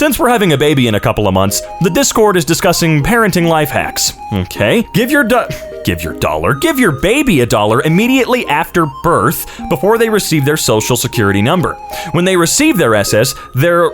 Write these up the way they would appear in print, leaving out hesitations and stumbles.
Since we're having a baby in a couple of months, the Discord is discussing parenting life hacks. Okay, give your baby $1 immediately after birth before they receive their social security number. When they receive their SS, their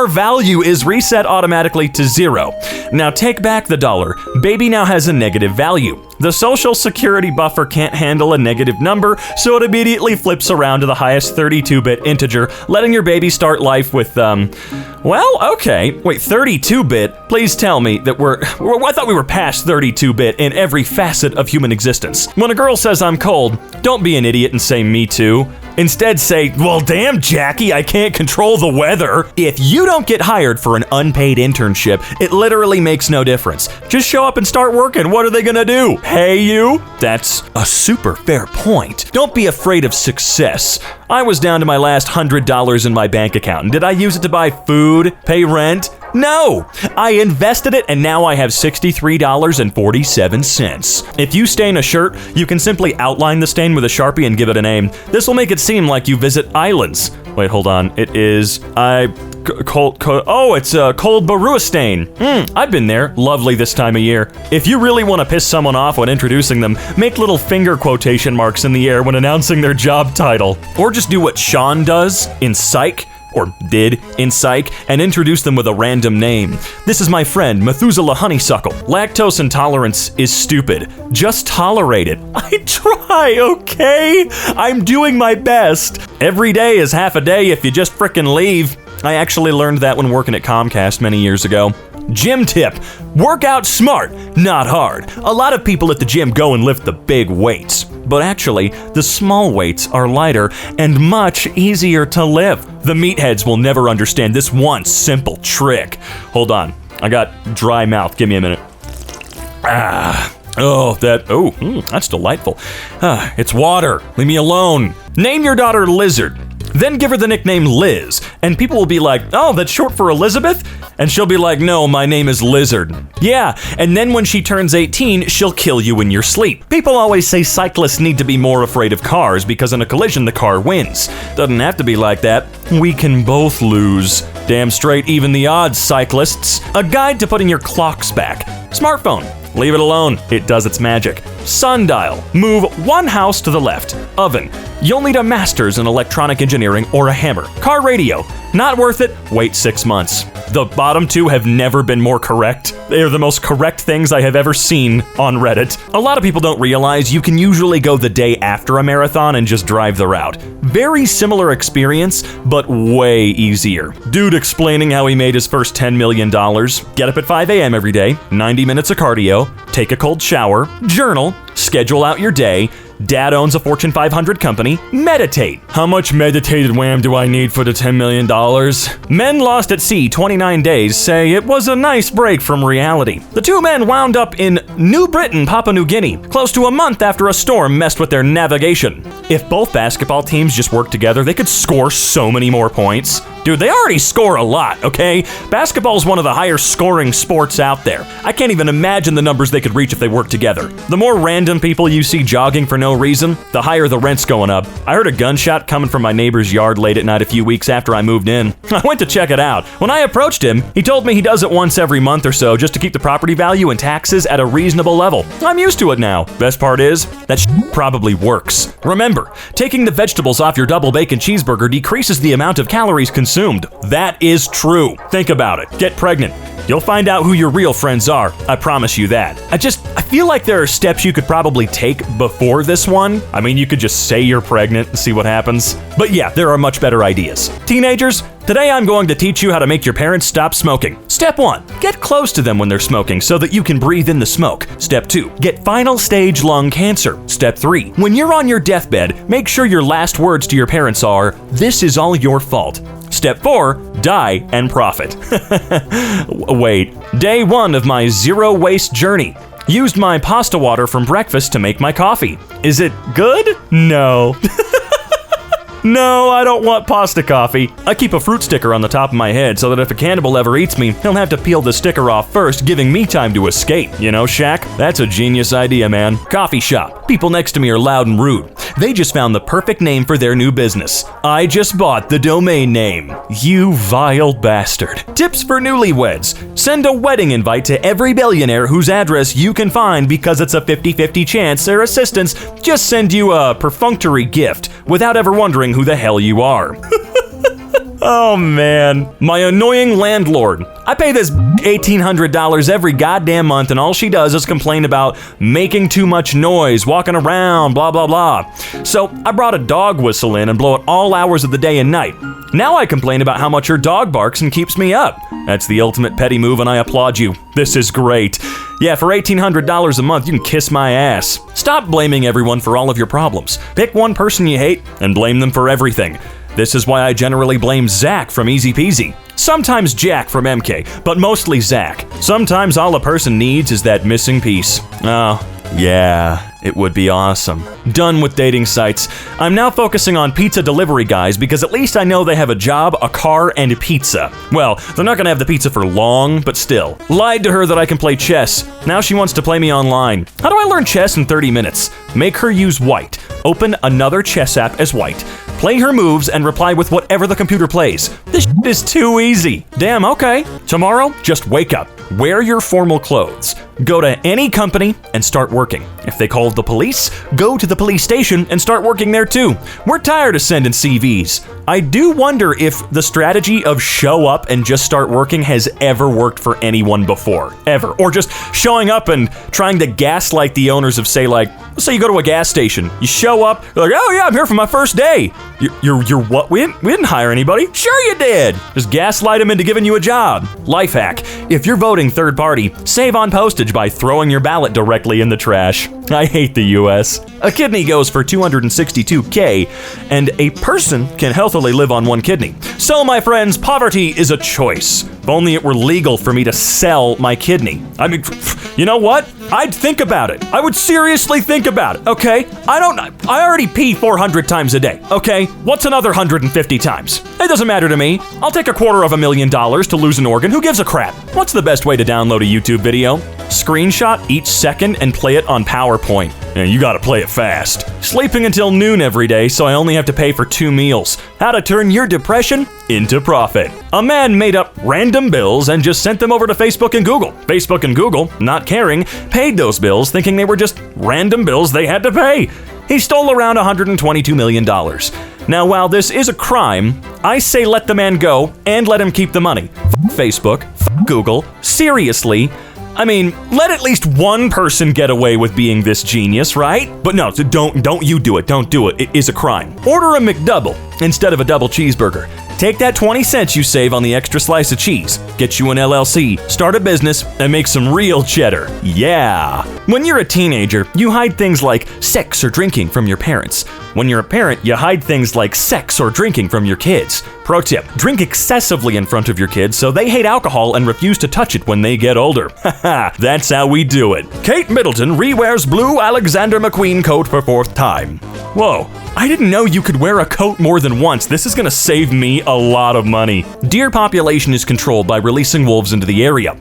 value is reset automatically to 0. Now take back the $1. Baby now has a negative value. The social security buffer can't handle a negative number, so it immediately flips around to the highest 32-bit integer, letting your baby start life with, well, okay. Wait, 32-bit? Please tell me that I thought we were past 32-bit in every facet of human existence. When a girl says I'm cold, don't be an idiot and say me too. Instead say, well, damn, Jackie, I can't control the weather. If you don't get hired for an unpaid internship, it literally makes no difference. Just show up and start working. What are they gonna do? Pay you? That's a super fair point. Don't be afraid of success. I was down to my last $100 in my bank account, and did I use it to buy food, pay rent? No! I invested it, and now I have $63.47. If you stain a shirt, you can simply outline the stain with a Sharpie and give it a name. This will make it seem like you visit islands. Wait, hold on. It is... it's a cold Barua stain. I've been there. Lovely this time of year. If you really want to piss someone off when introducing them, make little finger quotation marks in the air when announcing their job title. Or just do what Sean does in Psych, or did in Psych, and introduce them with a random name. This is my friend, Methuselah Honeysuckle. Lactose intolerance is stupid. Just tolerate it. I try, okay? I'm doing my best. Every day is half a day if you just frickin' leave. I actually learned that when working at Comcast many years ago. Gym tip: work out smart, not hard. A lot of people at the gym go and lift the big weights, but actually, the small weights are lighter and much easier to lift. The meatheads will never understand this one simple trick. Hold on, I got dry mouth, give me a minute. That's delightful. It's water, leave me alone. Name your daughter Lizard. Then give her the nickname Liz, and people will be like, oh, that's short for Elizabeth? And she'll be like, no, my name is Lizard. Yeah, and then when she turns 18, she'll kill you in your sleep. People always say cyclists need to be more afraid of cars because in a collision the car wins. Doesn't have to be like that. We can both lose. Damn straight, even the odds, cyclists. A guide to putting your clocks back. Smartphone. Leave it alone. It does its magic. Sundial. Move one house to the left. Oven. You'll need a master's in electronic engineering or a hammer. Car radio. Not worth it. Wait 6 months. The bottom two have never been more correct. They are the most correct things I have ever seen on Reddit. A lot of people don't realize you can usually go the day after a marathon and just drive the route. Very similar experience, but way easier. Dude explaining how he made his first $10 million. Get up at 5 a.m. every day, 90 minutes of cardio, take a cold shower, journal, schedule out your day. Dad owns a Fortune 500 company. Meditate. How much meditated wham do I need for the $10 million? Men lost at sea 29 days say it was a nice break from reality. The two men wound up in New Britain, Papua New Guinea, close to a month after a storm messed with their navigation. If both basketball teams just worked together, they could score so many more points. Dude, they already score a lot, okay? Basketball is one of the higher scoring sports out there. I can't even imagine the numbers they could reach if they worked together. The more random people you see jogging for no reason, the higher the rent's going up. I heard a gunshot coming from my neighbor's yard late at night a few weeks after I moved in. I went to check it out. When I approached him, he told me he does it once every month or so just to keep the property value and taxes at a reasonable level. I'm used to it now. Best part is, that probably works. Remember, taking the vegetables off your double bacon cheeseburger decreases the amount of calories consumed. That is true. Think about it. Get pregnant. You'll find out who your real friends are. I promise you that. I feel like there are steps you could probably take before this one. I mean, you could just say you're pregnant and see what happens. But yeah, there are much better ideas. Teenagers, today I'm going to teach you how to make your parents stop smoking. Step 1, get close to them when they're smoking so that you can breathe in the smoke. Step 2, get final stage lung cancer. Step 3, when you're on your deathbed, make sure your last words to your parents are, "This is all your fault." Step 4, die and profit. Wait, day 1 of my zero waste journey. Used my pasta water from breakfast to make my coffee. Is it good? No. No, I don't want pasta coffee. I keep a fruit sticker on the top of my head so that if a cannibal ever eats me, he'll have to peel the sticker off first, giving me time to escape. You know, Shaq? That's a genius idea, man. Coffee shop. People next to me are loud and rude. They just found the perfect name for their new business. I just bought the domain name. You vile bastard. Tips for newlyweds. Send a wedding invite to every billionaire whose address you can find because it's a 50-50 chance their assistants just send you a perfunctory gift without ever wondering who the hell you are. Oh man, my annoying landlord. I pay this $1,800 every goddamn month and all she does is complain about making too much noise, walking around, blah blah blah. So I brought a dog whistle in and blow it all hours of the day and night. Now I complain about how much her dog barks and keeps me up. That's the ultimate petty move and I applaud you. This is great. Yeah, for $1,800 a month, you can kiss my ass. Stop blaming everyone for all of your problems. Pick one person you hate and blame them for everything. This is why I generally blame Zach from Easy Peasy. Sometimes Jack from EmKay, but mostly Zach. Sometimes all a person needs is that missing piece. Oh, yeah, it would be awesome. Done with dating sites. I'm now focusing on pizza delivery guys because at least I know they have a job, a car, and a pizza. Well, they're not gonna have the pizza for long, but still. Lied to her that I can play chess. Now she wants to play me online. How do I learn chess in 30 minutes? Make her use white. Open another chess app as white. Play her moves and reply with whatever the computer plays. This is too easy. Damn, okay. Tomorrow, just wake up. Wear your formal clothes. Go to any company and start working. If they call the police, go to the police station and start working there too. We're tired of sending CVs. I do wonder if the strategy of show up and just start working has ever worked for anyone before. Ever. Or just showing up and trying to gaslight the owners of, say, like, let's say you go to a gas station. You show up, you're like, oh yeah, I'm here for my first day. You're what? We didn't hire anybody. Sure you did. Just gaslight them into giving you a job. Life hack. If you're voting third party, save on postage by throwing your ballot directly in the trash. I hate the US. A kidney goes for $262K, and a person can healthily live on one kidney. So my friends, poverty is a choice. If only it were legal for me to sell my kidney. I mean, you know what? I'd think about it. I would seriously think about it, okay? I already pee 400 times a day, okay? What's another 150 times? It doesn't matter to me. I'll take $250,000 to lose an organ. Who gives a crap? What's the best way to download a YouTube video? Screenshot each second and play it on PowerPoint. Yeah, you gotta play it fast. Sleeping until noon every day, so I only have to pay for 2 meals. How to turn your depression into profit. A man made up random bills and just sent them over to Facebook and Google. Facebook and Google, not caring, paid those bills thinking they were just random bills they had to pay. He stole around $122 million. Now, while this is a crime, I say let the man go and let him keep the money. Facebook, Google, seriously. I mean, let at least one person get away with being this genius, right? But no, so don't you do it. Don't do it. It is a crime. Order a McDouble instead of a double cheeseburger. Take that 20 cents you save on the extra slice of cheese, get you an LLC, start a business, and make some real cheddar. Yeah. When you're a teenager, you hide things like sex or drinking from your parents. When you're a parent, you hide things like sex or drinking from your kids. Pro tip, drink excessively in front of your kids so they hate alcohol and refuse to touch it when they get older. Haha, that's how we do it. Kate Middleton re-wears blue Alexander McQueen coat for 4th time. Whoa, I didn't know you could wear a coat more than once. This is gonna save me a lot of money. Deer population is controlled by releasing wolves into the area.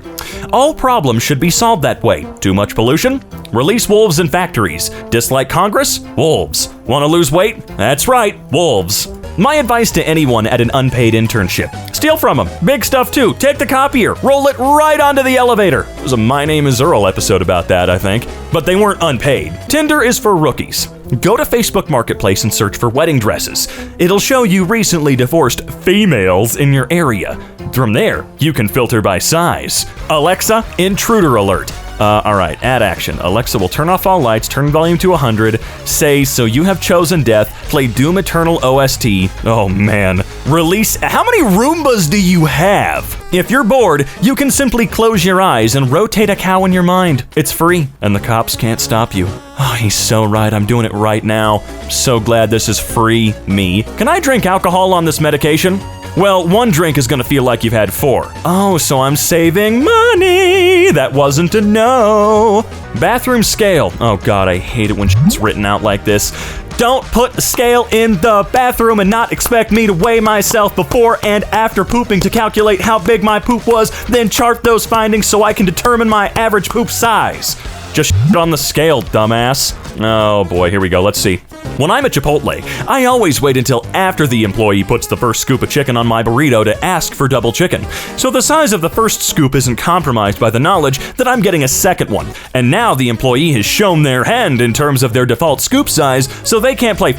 All problems should be solved that way. Too much pollution? Release wolves in factories. Dislike Congress? Wolves. Want to lose weight? That's right, wolves. My advice to anyone at an unpaid internship: steal from them. Big stuff too. Take the copier. Roll it right onto the elevator. There was a My Name is Earl episode about that, I think. But they weren't unpaid. Tinder is for rookies. Go to Facebook Marketplace and search for wedding dresses. It'll show you recently divorced females in your area. From there, you can filter by size. Alexa, intruder alert. Alright, add action. Alexa will turn off all lights, turn volume to 100, say, so you have chosen death, play Doom Eternal OST. Oh man. Release, how many Roombas do you have? If you're bored, you can simply close your eyes and rotate a cow in your mind. It's free, and the cops can't stop you. Oh, he's so right, I'm doing it right now. I'm so glad this is free me. Can I drink alcohol on this medication? Well, one drink is gonna feel like you've had 4. Oh, so I'm saving money. That wasn't a no. Bathroom scale. Oh God, I hate it when shit's written out like this. Don't put the scale in the bathroom and not expect me to weigh myself before and after pooping to calculate how big my poop was, then chart those findings so I can determine my average poop size. Just shit on the scale, dumbass. Oh boy, here we go, let's see. When I'm at Chipotle, I always wait until after the employee puts the first scoop of chicken on my burrito to ask for double chicken. So the size of the first scoop isn't compromised by the knowledge that I'm getting a second one. And now the employee has shown their hand in terms of their default scoop size, so they can't play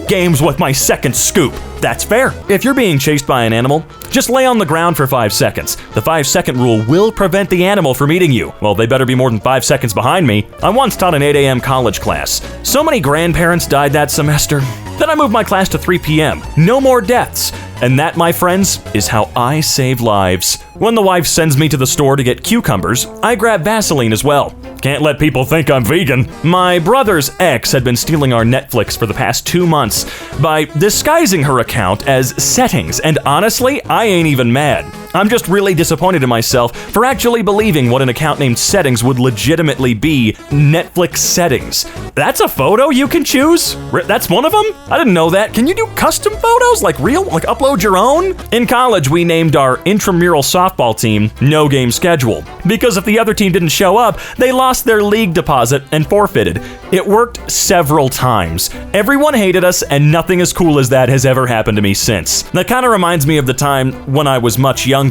games with my second scoop. That's fair. If you're being chased by an animal, just lay on the ground for 5 seconds. The 5-second rule will prevent the animal from eating you. Well, they better be more than 5 seconds behind me. I once taught an 8 a.m. college class. So many grandparents died that semester. Then I moved my class to 3 p.m. No more deaths. And that, my friends, is how I save lives. When the wife sends me to the store to get cucumbers, I grab Vaseline as well. Can't let people think I'm vegan. My brother's ex had been stealing our Netflix for the past 2 months by disguising her account as settings, and honestly, I ain't even mad. I'm just really disappointed in myself for actually believing what an account named Settings would legitimately be Netflix settings. That's a photo you can choose? That's one of them? I didn't know that. Can you do custom photos? Like real? Like upload your own? In college, we named our intramural softball team No Game Schedule, because if the other team didn't show up, they lost their league deposit and forfeited. It worked several times. Everyone hated us, and nothing as cool as that has ever happened to me since. That kind of reminds me of the time when I was much younger,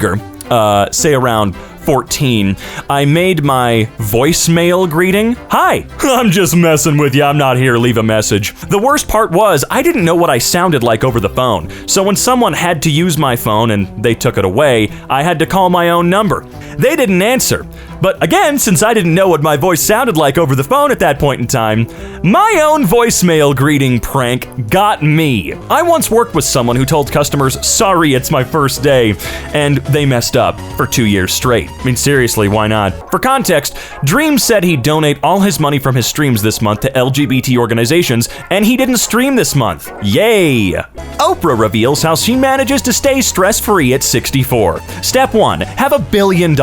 say around 14, I made my voicemail greeting. Hi, I'm just messing with you. I'm not here. Leave a message. The worst part was I didn't know what I sounded like over the phone. So when someone had to use my phone and they took it away, I had to call my own number. They didn't answer. But again, since I didn't know what my voice sounded like over the phone at that point in time, my own voicemail greeting prank got me. I once worked with someone who told customers, sorry, it's my first day, and they messed up for 2 years straight. I mean, seriously, why not? For context, Dream said he'd donate all his money from his streams this month to LGBT organizations, and he didn't stream this month. Yay! Oprah reveals how she manages to stay stress-free at 64. Step 1, have $1 billion.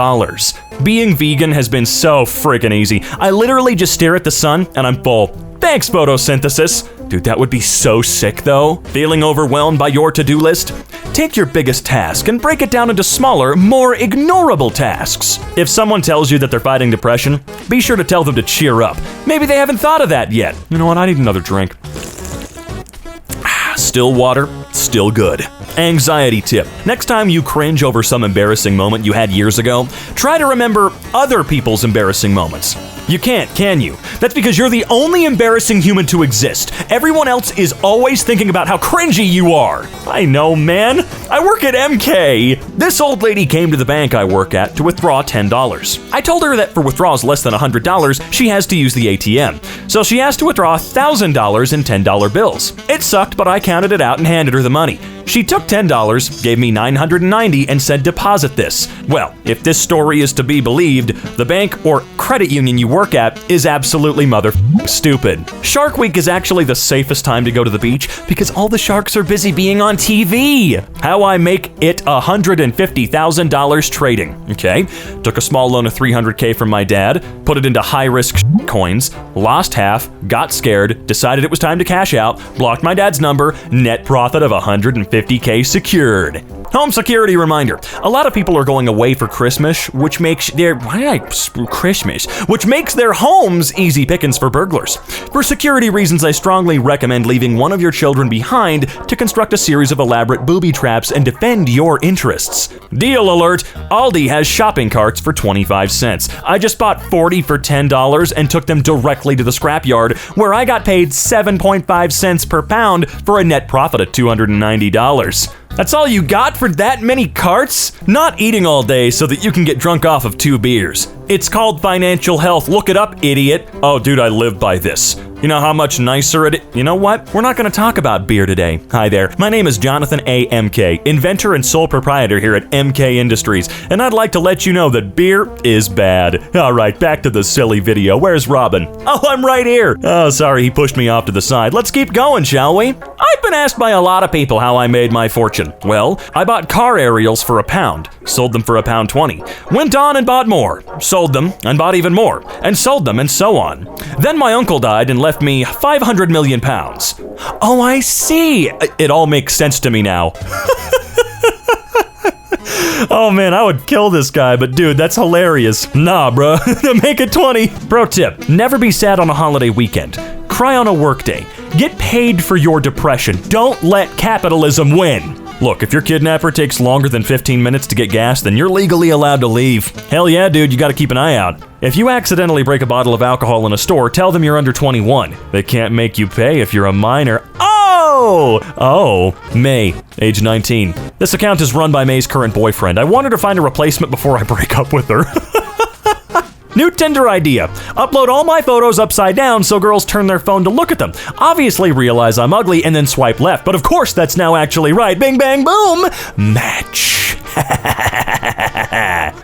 Being vegan has been so freaking easy. I literally just stare at the sun and I'm full. Thanks, photosynthesis. Dude, that would be so sick though. Feeling overwhelmed by your to-do list? Take your biggest task and break it down into smaller, more ignorable tasks. If someone tells you that they're fighting depression, be sure to tell them to cheer up. Maybe they haven't thought of that yet. You know what? I need another drink. Still water, still good. Anxiety tip. Next time you cringe over some embarrassing moment you had years ago, try to remember other people's embarrassing moments. You can't, can you? That's because you're the only embarrassing human to exist. Everyone else is always thinking about how cringy you are. I know, man. I work at EmKay. This old lady came to the bank I work at to withdraw $10. I told her that for withdrawals less than $100, she has to use the ATM. So she asked to withdraw $1,000 in $10 bills. It sucked, but I counted it out and handed her the money. She took $10, gave me $990, and said deposit this. Well, if this story is to be believed, the bank or credit union you work at is absolutely stupid. Shark Week is actually the safest time to go to the beach because all the sharks are busy being on TV. How I make it $150,000 trading. Okay, took a small loan of $300K from my dad, put it into high-risk coins, lost half, got scared, decided it was time to cash out, blocked my dad's number, net profit of $150K secured. Home security reminder. A lot of people are going away for Christmas, which makes their homes easy pickings for burglars. For security reasons, I strongly recommend leaving one of your children behind to construct a series of elaborate booby traps and defend your interests. Deal alert, Aldi has shopping carts for 25 cents. I just bought 40 for $10 and took them directly to the scrapyard, where I got paid 7.5 cents per pound for a net profit of $290. That's all you got for that many carts? Not eating all day so that you can get drunk off of 2 beers. It's called financial health. Look it up, idiot. Oh, dude, I live by this. You know how much nicer it is? You know what? We're not going to talk about beer today. Hi there. My name is Jonathan A. EmKay, inventor and sole proprietor here at EmKay Industries, and I'd like to let you know that beer is bad. All right, back to the silly video. Where's Robin? Oh, I'm right here. Oh, sorry, he pushed me off to the side. Let's keep going, shall we? I've been asked by a lot of people how I made my fortune. Well, I bought car aerials for £1, sold them for £1.20, went on and bought more, sold them and bought even more, and sold them, and so on. Then my uncle died and left me 500 million pounds. Oh, I see. It all makes sense to me now. Oh man, I would kill this guy, but dude, that's hilarious. Nah, bro, make it 20. Pro tip, never be sad on a holiday weekend. Cry on a workday. Get paid for your depression. Don't let capitalism win. Look, if your kidnapper takes longer than 15 minutes to get gas, then you're legally allowed to leave. Hell yeah, dude, you gotta keep an eye out. If you accidentally break a bottle of alcohol in a store, tell them you're under 21. They can't make you pay if you're a minor. Oh, May, age 19. This account is run by May's current boyfriend. I want her to find a replacement before I break up with her. New Tinder idea. Upload all my photos upside down so girls turn their phone to look at them. Obviously realize I'm ugly and then swipe left, but of course that's now actually right. Bing, bang, boom. Match.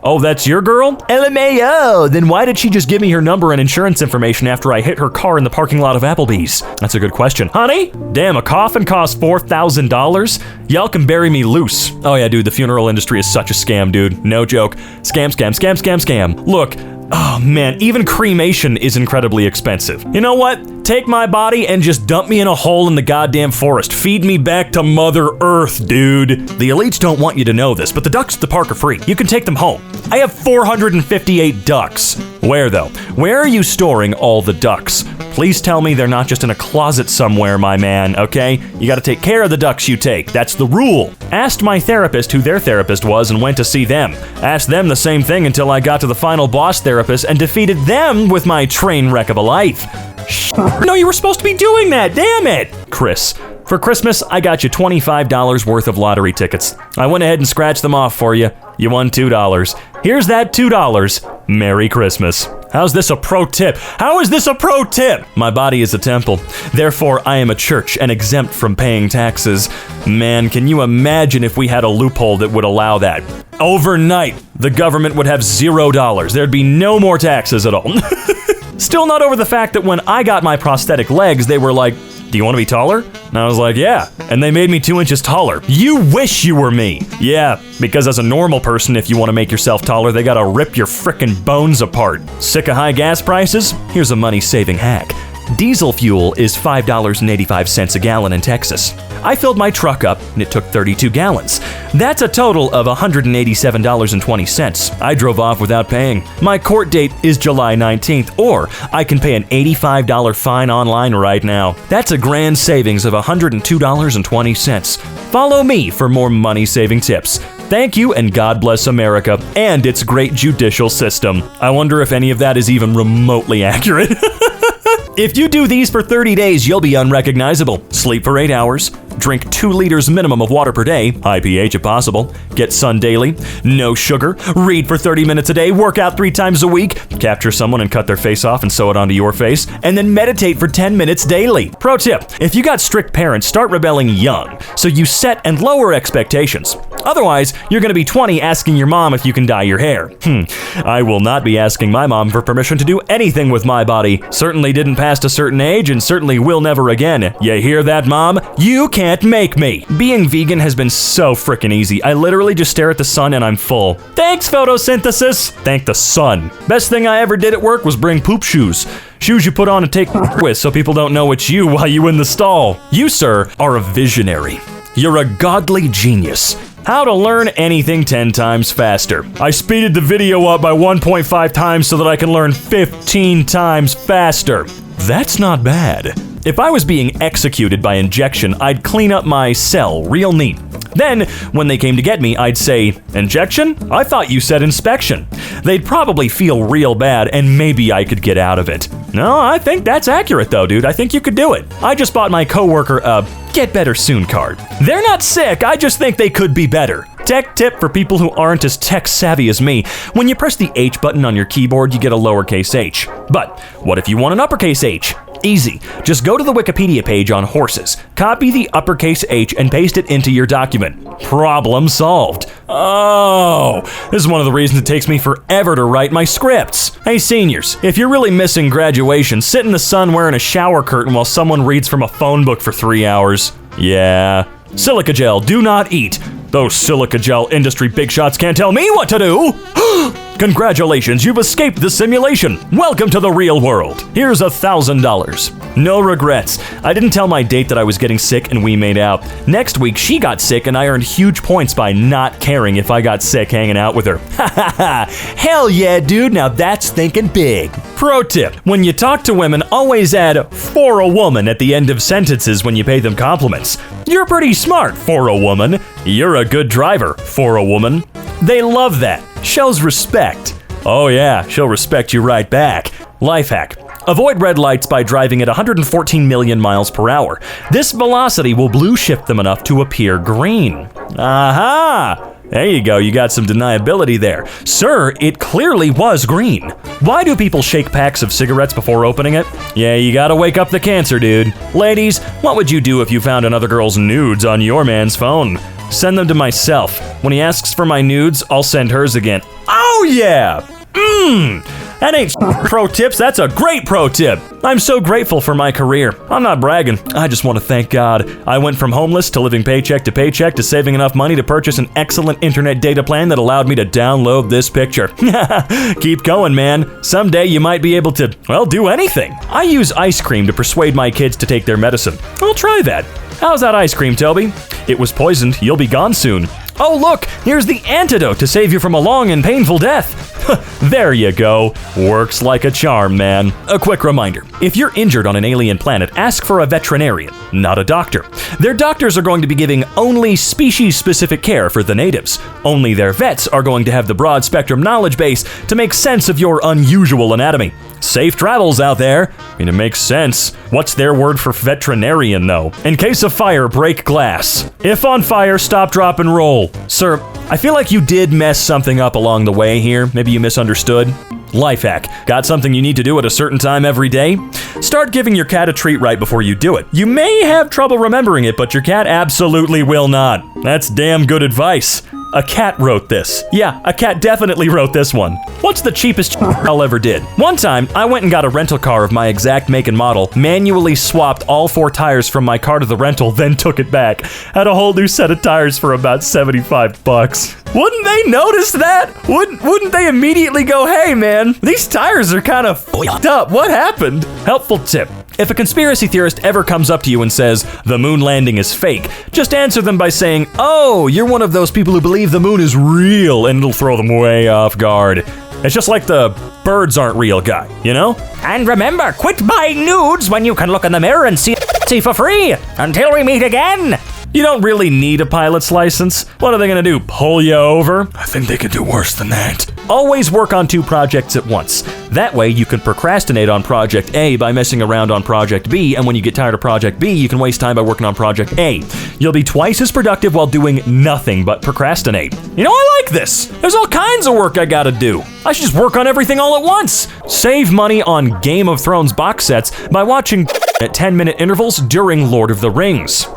Oh, that's your girl? LMAO. Then why did she just give me her number and insurance information after I hit her car in the parking lot of Applebee's? That's a good question. Honey? Damn, a coffin costs $4,000? Y'all can bury me loose. Oh yeah, dude, the funeral industry is such a scam, dude. No joke. Scam, scam, scam, scam, scam. Look, oh man, even cremation is incredibly expensive. You know what? Take my body and just dump me in a hole in the goddamn forest. Feed me back to Mother Earth, dude. The elites don't want you to know this, but the ducks at the park are free. You can take them home. I have 458 ducks. Where though? Where are you storing all the ducks? Please tell me they're not just in a closet somewhere, my man, okay? You gotta take care of the ducks you take. That's the rule. Asked my therapist who their therapist was and went to see them. Asked them the same thing until I got to the final boss therapist and defeated them with my train wreck of a life. No, you were supposed to be doing that, damn it! Chris, for Christmas, I got you $25 worth of lottery tickets. I went ahead and scratched them off for you. You won $2. Here's that $2. Merry Christmas. How's this a pro tip? How is this a pro tip? My body is a temple. Therefore, I am a church and exempt from paying taxes. Man, can you imagine if we had a loophole that would allow that? Overnight, the government would have $0. There'd be no more taxes at all. Still not over the fact that when I got my prosthetic legs, they were like, do you want to be taller? And I was like, yeah. And they made me 2 inches taller. You wish you were me. Yeah, because as a normal person, if you want to make yourself taller, they gotta rip your frickin' bones apart. Sick of high gas prices? Here's a money-saving hack. Diesel fuel is $5.85 a gallon in Texas. I filled my truck up and it took 32 gallons. That's a total of $187.20. I drove off without paying. My court date is July 19th, or I can pay an $85 fine online right now. That's a grand savings of $102.20. Follow me for more money-saving tips. Thank you, and God bless America and its great judicial system. I wonder if any of that is even remotely accurate. If you do these for 30 days, you'll be unrecognizable. Sleep for 8 hours. Drink 2 liters minimum of water per day, high pH if possible. Get sun daily. No sugar. Read for 30 minutes a day. Work out 3 times a week. Capture someone and cut their face off and sew it onto your face. And then meditate for 10 minutes daily. Pro tip, if you got strict parents, start rebelling young, so you set and lower expectations. Otherwise, you're gonna be 20 asking your mom if you can dye your hair. I will not be asking my mom for permission to do anything with my body. Certainly didn't past a certain age and certainly will never again. You hear that, Mom? You can't make me. Being vegan has been so frickin' easy. I literally just stare at the sun and I'm full. Thanks, photosynthesis. Thank the sun. Best thing I ever did at work was bring poop shoes. Shoes you put on and take with so people don't know it's you while you in the stall. You, sir, are a visionary. You're a godly genius. How to learn anything 10 times faster. I speeded the video up by 1.5 times so that I can learn 15 times faster. That's not bad. If I was being executed by injection, I'd clean up my cell real neat. Then, when they came to get me, I'd say, injection? I thought you said inspection. They'd probably feel real bad and maybe I could get out of it. No, I think that's accurate though, dude. I think you could do it. I just bought my coworker a Get Better Soon card. They're not sick, I just think they could be better. Tech tip for people who aren't as tech savvy as me. When you press the H button on your keyboard, you get a lowercase h. But what if you want an uppercase H? Easy. Just go to the Wikipedia page on horses, copy the uppercase H, and paste it into your document. Problem solved. Oh, this is one of the reasons it takes me forever to write my scripts. Hey seniors, if you're really missing graduation, sit in the sun wearing a shower curtain while someone reads from a phone book for 3 hours. Yeah. Silica gel, do not eat. Those silica gel industry big shots can't tell me what to do. Congratulations, you've escaped the simulation. Welcome to the real world. Here's $1,000. No regrets. I didn't tell my date that I was getting sick and we made out. Next week, she got sick and I earned huge points by not caring if I got sick hanging out with her. Ha ha ha. Hell yeah, dude. Now that's thinking big. Pro tip. When you talk to women, always add "for a woman" at the end of sentences when you pay them compliments. You're pretty smart, for a woman. You're a good driver, for a woman. They love that. Shows respect. Oh yeah, she'll respect you right back. Life hack. Avoid red lights by driving at 114 million miles per hour. This velocity will blue shift them enough to appear green. Aha! There you go, you got some deniability there. Sir, it clearly was green. Why do people shake packs of cigarettes before opening it? Yeah, you gotta wake up the cancer, dude. Ladies, what would you do if you found another girl's nudes on your man's phone? Send them to myself. When he asks for my nudes, I'll send hers again. Oh yeah! That ain't pro tips, that's a great pro tip. I'm so grateful for my career. I'm not bragging, I just want to thank God. I went from homeless to living paycheck to saving enough money to purchase an excellent internet data plan that allowed me to download this picture. Keep going, man. Someday you might be able to, well, do anything. I use ice cream to persuade my kids to take their medicine. I'll try that. How's that ice cream, Toby? It was poisoned, you'll be gone soon. Oh look, here's the antidote to save you from a long and painful death. There you go. Works like a charm, man. A quick reminder, if you're injured on an alien planet, ask for a veterinarian, not a doctor. Their doctors are going to be giving only species-specific care for the natives. Only their vets are going to have the broad spectrum knowledge base to make sense of your unusual anatomy. Safe travels out there. I mean, it makes sense. What's their word for veterinarian, though? In case of fire, break glass. If on fire, stop, drop, and roll. Sir, I feel like you did mess something up along the way here. Maybe you misunderstood. Life hack. Got something you need to do at a certain time every day? Start giving your cat a treat right before you do it. You may have trouble remembering it, but your cat absolutely will not. That's damn good advice. A cat wrote this. Yeah, a cat definitely wrote this one. What's the cheapest I'll ever did? One time, I went and got a rental car of my exact make and model, manually swapped all 4 tires from my car to the rental, then took it back. Had a whole new set of tires for about $75. Wouldn't they notice that? Wouldn't they immediately go, hey man, these tires are kind of f***ed up. What happened? Helpful tip. If a conspiracy theorist ever comes up to you and says, the moon landing is fake, just answer them by saying, oh, you're one of those people who believe the moon is real, and it'll throw them way off guard. It's just like the birds aren't real guy, you know? And remember, quit buying nudes when you can look in the mirror and see for free. Until we meet again. You don't really need a pilot's license. What are they gonna do, pull you over? I think they could do worse than that. Always work on 2 projects at once. That way you can procrastinate on project A by messing around on project B, and when you get tired of project B, you can waste time by working on project A. You'll be twice as productive while doing nothing but procrastinate. You know, I like this. There's all kinds of work I gotta do. I should just work on everything all at once. Save money on Game of Thrones box sets by watching at 10-minute intervals during Lord of the Rings.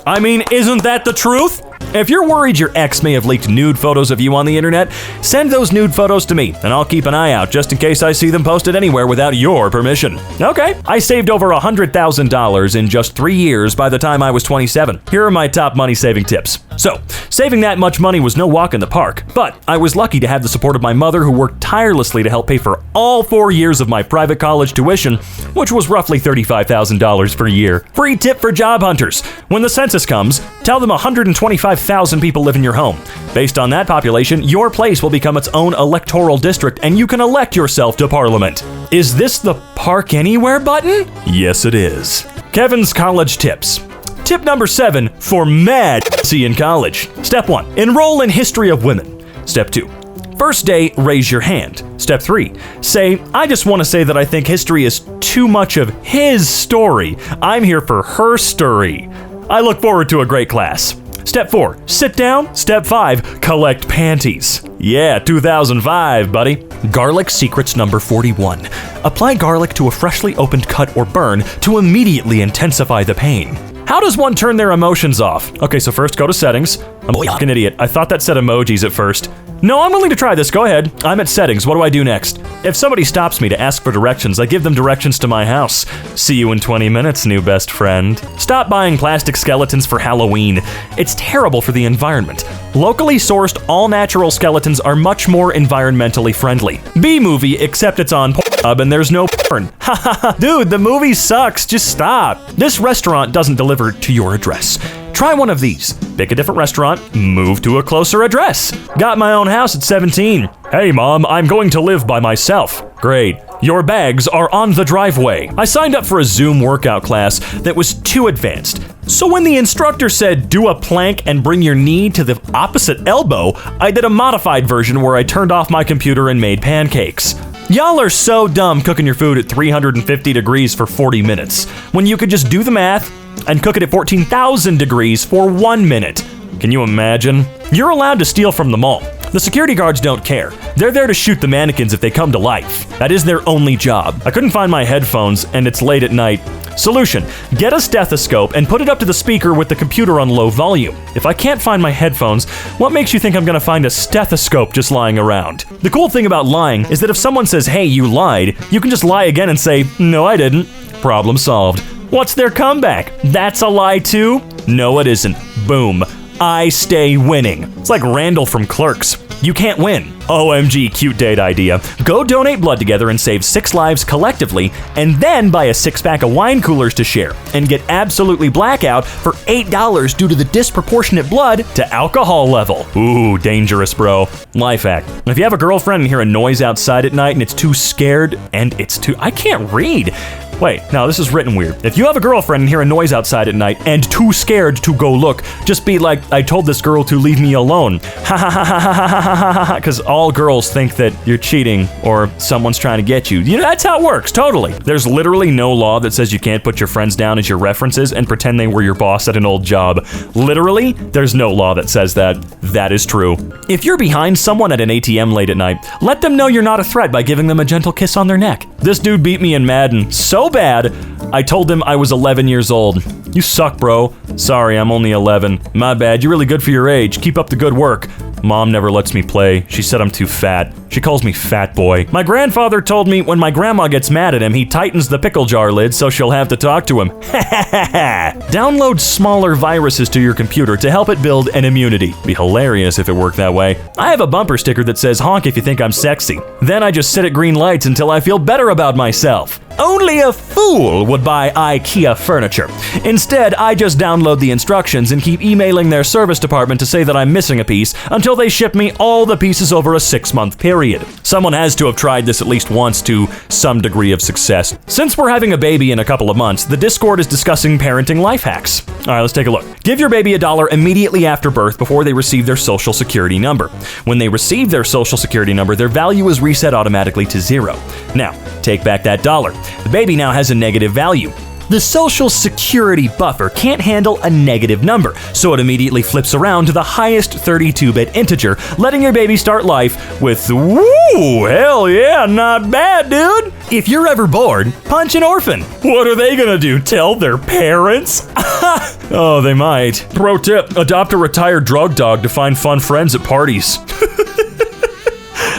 I mean, isn't that the truth? If you're worried your ex may have leaked nude photos of you on the internet, send those nude photos to me, and I'll keep an eye out just in case I see them posted anywhere without your permission. Okay, I saved over $100,000 in just 3 years by the time I was 27. Here are my top money-saving tips. So, saving that much money was no walk in the park, but I was lucky to have the support of my mother, who worked tirelessly to help pay for all 4 years of my private college tuition, which was roughly $35,000 per year. Free tip for job hunters. When the census comes, tell them 125,000 people live in your home. Based on that population, your place will become its own electoral district, and you can elect yourself to parliament. Is this the Park Anywhere button? Yes, it is. Kevin's college tips. Tip number 7 for mad in college. Step 1, enroll in history of women. Step 2, first day, raise your hand. Step 3, say, I just want to say that I think history is too much of his story. I'm here for her story. I look forward to a great class. Step 4, sit down. Step 5, collect panties. Yeah, 2005, buddy. Garlic secrets number 41. Apply garlic to a freshly opened cut or burn to immediately intensify the pain. How does one turn their emotions off? Okay, so first go to settings. I'm a fucking idiot. I thought that said emojis at first. No, I'm willing to try this. Go ahead. I'm at settings. What do I do next? If somebody stops me to ask for directions, I give them directions to my house. See you in 20 minutes, new best friend. Stop buying plastic skeletons for Halloween. It's terrible for the environment. Locally sourced, all-natural skeletons are much more environmentally friendly. B-movie, except it's on Pornhub and there's no porn. Ha ha ha. Dude, the movie sucks. Just stop. This restaurant doesn't deliver to your address. Try one of these. Pick a different restaurant, move to a closer address. Got my own house at 17. Hey mom, I'm going to live by myself. Great. Your bags are on the driveway. I signed up for a Zoom workout class that was too advanced. So when the instructor said do a plank and bring your knee to the opposite elbow, I did a modified version where I turned off my computer and made pancakes. Y'all are so dumb cooking your food at 350 degrees for 40 minutes, when you could just do the math and cook it at 14,000 degrees for 1 minute. Can you imagine? You're allowed to steal from the mall. The security guards don't care. They're there to shoot the mannequins if they come to life. That is their only job. I couldn't find my headphones and it's late at night. Solution: get a stethoscope and put it up to the speaker with the computer on low volume. If I can't find my headphones, what makes you think I'm gonna find a stethoscope just lying around? The cool thing about lying is that if someone says, hey, you lied, you can just lie again and say, no, I didn't. Problem solved. What's their comeback? That's a lie too? No, it isn't. Boom. I stay winning. It's like Randall from Clerks. You can't win. OMG, cute date idea. Go donate blood together and save 6 lives collectively, and then buy a 6-pack of wine coolers to share, and get absolutely blackout for $8 due to the disproportionate blood to alcohol level. Ooh, dangerous, bro. Life hack. If you have a girlfriend and hear a noise outside at night and it's too scared, I can't read. Wait, no, this is written weird. If you have a girlfriend and hear a noise outside at night and too scared to go look, just be like, I told this girl to leave me alone. Ha ha ha ha ha ha ha ha ha, because all girls think that you're cheating or someone's trying to get you. You know, that's how it works, totally. There's literally no law that says you can't put your friends down as your references and pretend they were your boss at an old job. Literally, there's no law that says that. That is true. If you're behind someone at an ATM late at night, let them know you're not a threat by giving them a gentle kiss on their neck. This dude beat me in Madden so bad, I told him I was 11 years old. You suck, bro. Sorry, I'm only 11. My bad, you're really good for your age. Keep up the good work. Mom never lets me play. She said I'm too fat. She calls me fat boy. My grandfather told me when my grandma gets mad at him, he tightens the pickle jar lid so she'll have to talk to him. Download smaller viruses to your computer to help it build an immunity. Be hilarious if it worked that way. I have a bumper sticker that says honk if you think I'm sexy. Then I just sit at green lights until I feel better about myself. Only a fool would buy IKEA furniture. Instead, I just download the instructions and keep emailing their service department to say that I'm missing a piece until they ship me all the pieces over a 6-month period. Someone has to have tried this at least once to some degree of success. Since we're having a baby in a couple of months, the Discord is discussing parenting life hacks. All right, let's take a look. Give your baby $1 immediately after birth before they receive their social security number. When they receive their social security number, their value is reset automatically to 0. Now, take back that $1. The baby now has a negative value. The social security buffer can't handle a negative number, so it immediately flips around to the highest 32-bit integer, letting your baby start life with, woo, hell yeah, not bad, dude. If you're ever bored, punch an orphan. What are they gonna do, tell their parents? Oh, they might. Pro tip, adopt a retired drug dog to find fun friends at parties.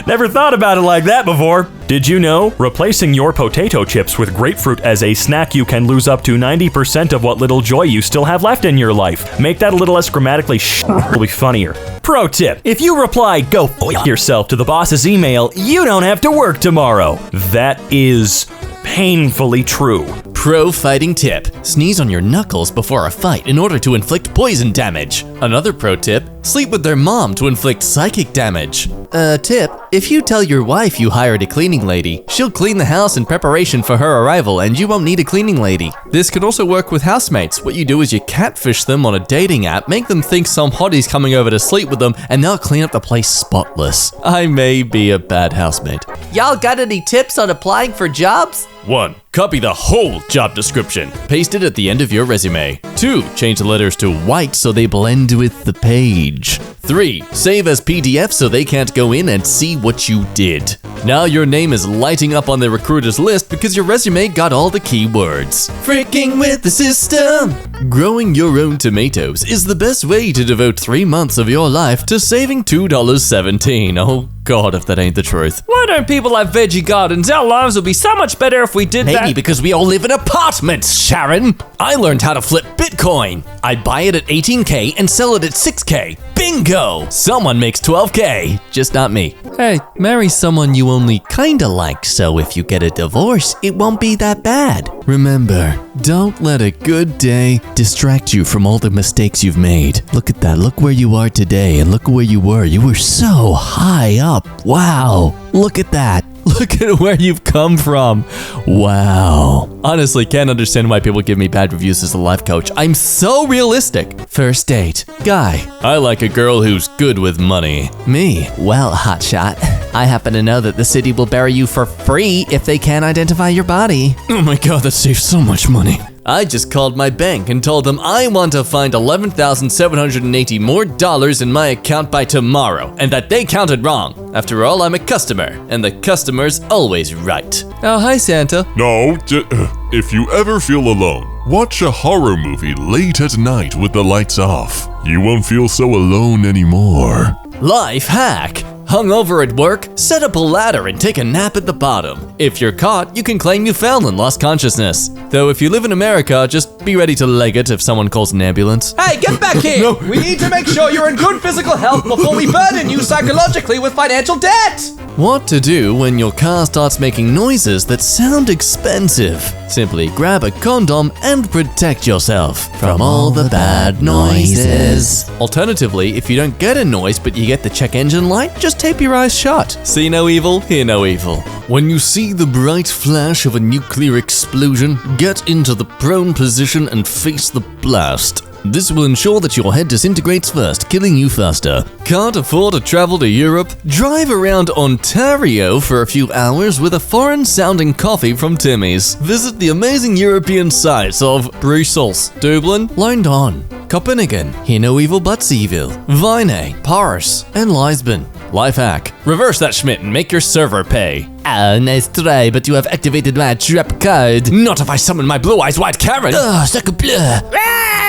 Never thought about it like that before. Did you know? Replacing your potato chips with grapefruit as a snack, you can lose up to 90% of what little joy you still have left in your life. Make that a little less grammatically will be funnier. Pro tip, if you reply go f yourself to the boss's email, you don't have to work tomorrow. That is painfully true. Pro fighting tip, sneeze on your knuckles before a fight in order to inflict poison damage. Another pro tip, sleep with their mom to inflict psychic damage. Tip, if you tell your wife you hired a cleaning lady, she'll clean the house in preparation for her arrival and you won't need a cleaning lady. This could also work with housemates. What you do is you catfish them on a dating app, make them think some hottie's coming over to sleep with them, and they'll clean up the place spotless. I may be a bad housemate. Y'all got any tips on applying for jobs? 1. Copy the whole job description. Paste it at the end of your resume. 2. Change the letters to white so they blend with the page. 3. Save as PDF so they can't go in and see what you did. Now your name is lighting up on the recruiter's list because your resume got all the keywords. Freaking with the system! Growing your own tomatoes is the best way to devote 3 months of your life to saving $2.17. Oh God, if that ain't the truth. Why don't people have veggie gardens? Our lives would be so much better if we did that. Maybe because we all live in apartments, Sharon. I learned how to flip Bitcoin. I buy it at 18K and sell it at 6K. Bingo! Someone makes 12K, just not me. Hey, marry someone you only kinda like, so if you get a divorce, it won't be that bad. Remember, don't let a good day distract you from all the mistakes you've made. Look at that, look where you are today, and look where you were. You were so high up. Wow, look at that. Look at where you've come from. Wow. Honestly, can't understand why people give me bad reviews as a life coach. I'm so realistic. First date. Guy. I like a girl who's good with money. Me. Well, hotshot, I happen to know that the city will bury you for free if they can't identify your body. Oh my God, that saves so much money. I just called my bank and told them I want to find $11,780 more in my account by tomorrow, and that they counted wrong. After all, I'm a customer, and the customer's always right. Oh, hi, Santa. No, if you ever feel alone, watch a horror movie late at night with the lights off. You won't feel so alone anymore. Life hack. Hungover at work? Set up a ladder and take a nap at the bottom. If you're caught, you can claim you fell and lost consciousness. Though if you live in America, just be ready to leg it if someone calls an ambulance. Hey, get back here! No. We need to make sure you're in good physical health before we burden you psychologically with financial debt! What to do when your car starts making noises that sound expensive? Simply grab a condom and protect yourself from all the bad noises. Alternatively, if you don't get a noise but you get the check engine light, just tape your eyes shut. See no evil, hear no evil. When you see the bright flash of a nuclear explosion, get into the prone position and face the blast. This will ensure that your head disintegrates first, killing you faster. Can't afford to travel to Europe? Drive around Ontario for a few hours with a foreign-sounding coffee from Timmy's. Visit the amazing European sites of Brussels, Dublin, London, Copenhagen, Hear No Evil But's Evil, Vinay, Paris, and Lisbon. Life hack. Reverse that Schmidt and make your server pay. Ah, nice try, but you have activated my trap card. Not if I summon my blue-eyes white Karen. Ugh, sacre bleu.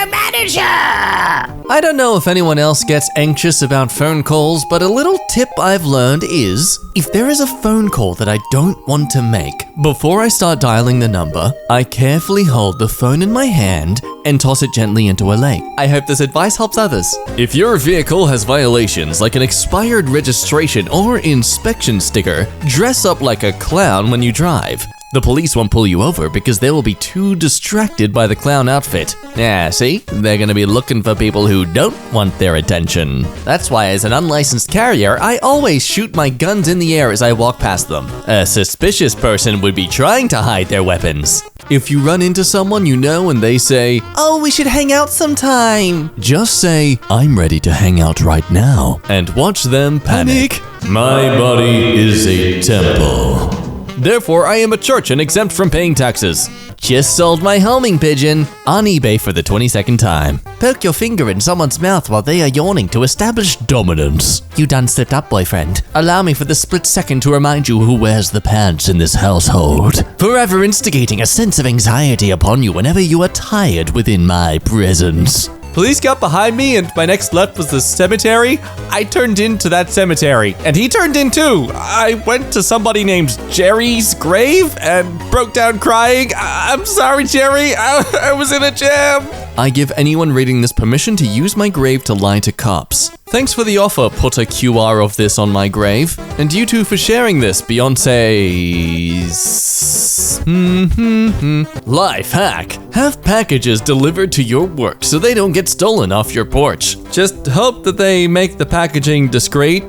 Manager! I don't know if anyone else gets anxious about phone calls, but a little tip I've learned is, if there is a phone call that I don't want to make, before I start dialing the number, I carefully hold the phone in my hand and toss it gently into a lake. I hope this advice helps others. If your vehicle has violations like an expired registration or inspection sticker, dress up like a clown when you drive. The police won't pull you over because they will be too distracted by the clown outfit. Yeah, see? They're gonna be looking for people who don't want their attention. That's why as an unlicensed carrier, I always shoot my guns in the air as I walk past them. A suspicious person would be trying to hide their weapons. If you run into someone you know and they say, "Oh, we should hang out sometime," just say, "I'm ready to hang out right now," and watch them panic. My body is a temple. Therefore, I am a church and exempt from paying taxes. Just sold my homing pigeon on eBay for the 22nd time. Poke your finger in someone's mouth while they are yawning to establish dominance. You done slipped up, boyfriend. Allow me for the split second to remind you who wears the pants in this household. Forever instigating a sense of anxiety upon you whenever you are tired within my presence. Police got behind me and my next left was the cemetery. I turned into that cemetery and he turned in too. I went to somebody named Jerry's grave and broke down crying. I'm sorry, Jerry. I was in a jam. I give anyone reading this permission to use my grave to lie to cops. Thanks for the offer, put a QR of this on my grave. And you two for sharing this, Beyonce's... Life hack. Have packages delivered to your work so they don't get stolen off your porch. Just hope that they make the packaging discreet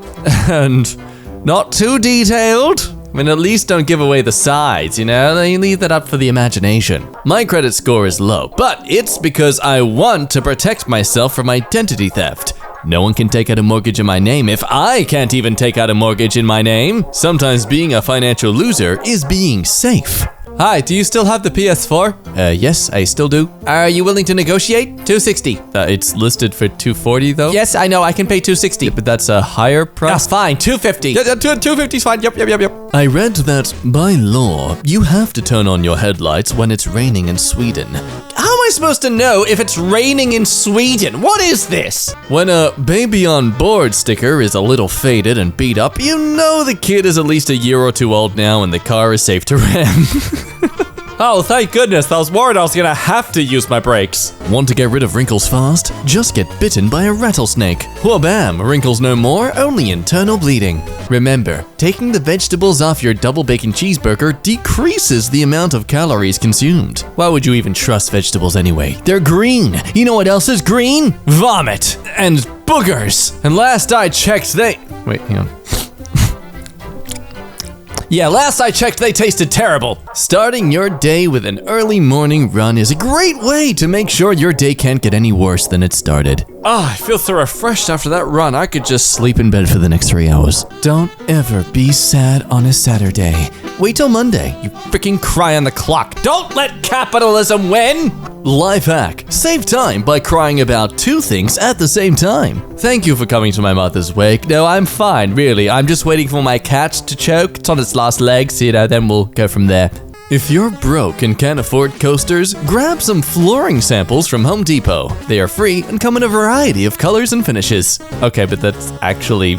and not too detailed. I mean, at least don't give away the size, you know? They leave that up for the imagination. My credit score is low, but it's because I want to protect myself from identity theft. No one can take out a mortgage in my name if I can't even take out a mortgage in my name. Sometimes being a financial loser is being safe. Hi, do you still have the PS4? Yes, I still do. Are you willing to negotiate? 260. It's listed for 240 though. Yes, I know, I can pay 260. But that's a higher price. That's fine, 250. 250 is fine, yep. I read that by law, you have to turn on your headlights when it's raining in Sweden. How am I supposed to know if it's raining in Sweden? What is this? When a baby on board sticker is a little faded and beat up, you know the kid is at least a year or two old now and the car is safe to ram. Oh, thank goodness. I was worried I was gonna have to use my brakes. Want to get rid of wrinkles fast? Just get bitten by a rattlesnake. Wha-bam, wrinkles no more, only internal bleeding. Remember, taking the vegetables off your double bacon cheeseburger decreases the amount of calories consumed. Why would you even trust vegetables anyway? They're green. You know what else is green? Vomit and boogers. And last I checked, Wait, hang on. Yeah, last I checked, they tasted terrible. Starting your day with an early morning run is a great way to make sure your day can't get any worse than it started. I feel so refreshed after that run. I could just sleep in bed for the next 3 hours. Don't ever be sad on a Saturday. Wait till Monday. You freaking cry on the clock. Don't let capitalism win! Life hack. Save time by crying about 2 things at the same time. Thank you for coming to my mother's wake. No, I'm fine, really. I'm just waiting for my cat to choke. It's on its last legs, then we'll go from there. If you're broke and can't afford coasters, grab some flooring samples from Home Depot. They are free and come in a variety of colors and finishes. Okay, but that's actually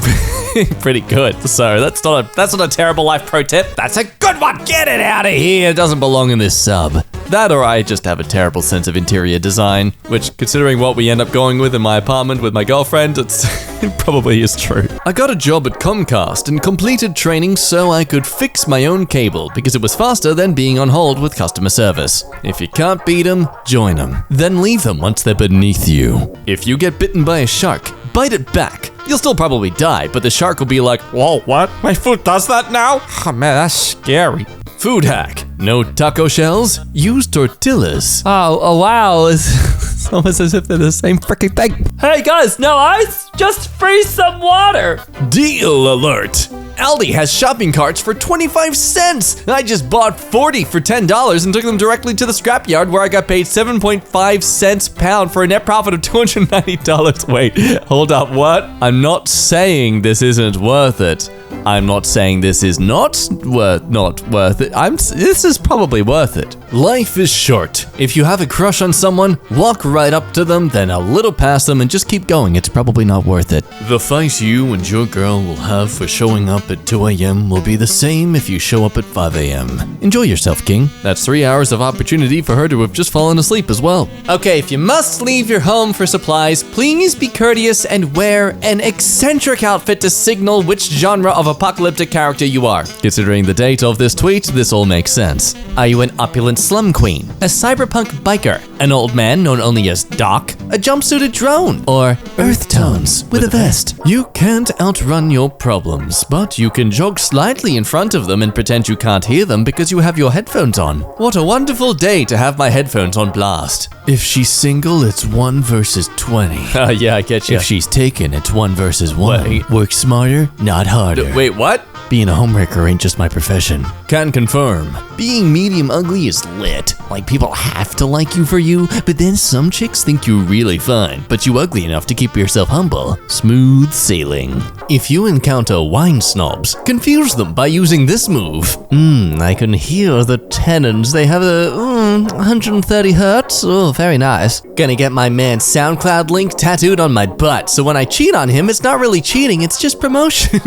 pretty good. So that's not a terrible life pro tip. That's a good one. Get it out of here. It doesn't belong in this sub. That or I just have a terrible sense of interior design, which, considering what we end up going with in my apartment with my girlfriend, it probably is true. I got a job at Comcast and completed training so I could fix my own cable because it was faster than being on hold with customer service. If you can't beat them, join them. Then leave them once they're beneath you. If you get bitten by a shark, bite it back. You'll still probably die, but the shark will be like, whoa, what? My food does that now? Oh man, that's scary. Food hack. No taco shells, use tortillas. Oh wow, it's almost as if they're the same freaking thing. Hey guys, no ice? Just freeze some water. Deal alert. Aldi has shopping carts for 25 cents. I just bought 40 for $10 and took them directly to the scrapyard where I got paid 7.5 cents pound for a net profit of $290. Wait, hold up, what? I'm not saying this isn't worth it. I'm not saying this is not worth it. This is probably worth it. Life is short. If you have a crush on someone, walk right up to them, then a little past them and just keep going. It's probably not worth it. The fight you and your girl will have for showing up at 2 a.m. will be the same if you show up at 5 a.m. Enjoy yourself, King. That's 3 hours of opportunity for her to have just fallen asleep as well. Okay, if you must leave your home for supplies, please be courteous and wear an eccentric outfit to signal which genre of apocalyptic character you are. Considering the date of this tweet, this all makes sense. Are you an opulent slum queen, a cyberpunk biker, an old man known only as Doc, a jumpsuited drone, or earth tones with a vest? You can't outrun your problems, but you can jog slightly in front of them and pretend you can't hear them because you have your headphones on. What a wonderful day to have my headphones on blast. If she's single, it's 1 versus 20. Yeah, I get you. If she's taken, it's 1 versus 1. Wait. Work smarter, not harder. Wait, what? Being a homewrecker ain't just my profession. Can confirm. Being medium ugly is lit. Like, people have to like you for you, but then some chicks think you really fine, but you ugly enough to keep yourself humble. Smooth sailing. If you encounter wine snobs, confuse them by using this move. I can hear the tenons. They have a 130 hertz. Oh, very nice. Gonna get my man's SoundCloud link tattooed on my butt, so when I cheat on him, it's not really cheating, it's just promotion.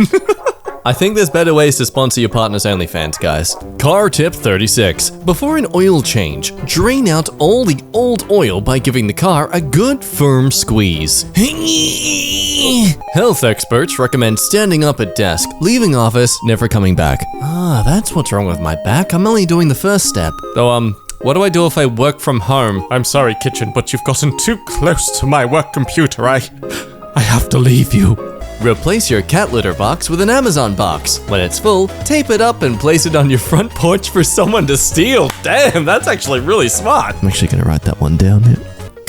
I think there's better ways to sponsor your partner's OnlyFans, guys. Car tip 36. Before an oil change, drain out all the old oil by giving the car a good firm squeeze. Health experts recommend standing up at desk, leaving office, never coming back. That's what's wrong with my back. I'm only doing the first step. Though, what do I do if I work from home? I'm sorry, kitchen, but you've gotten too close to my work computer. I have to leave you. Replace your cat litter box with an Amazon box. When it's full, tape it up and place it on your front porch for someone to steal. Damn, that's actually really smart. I'm actually gonna write that one down here.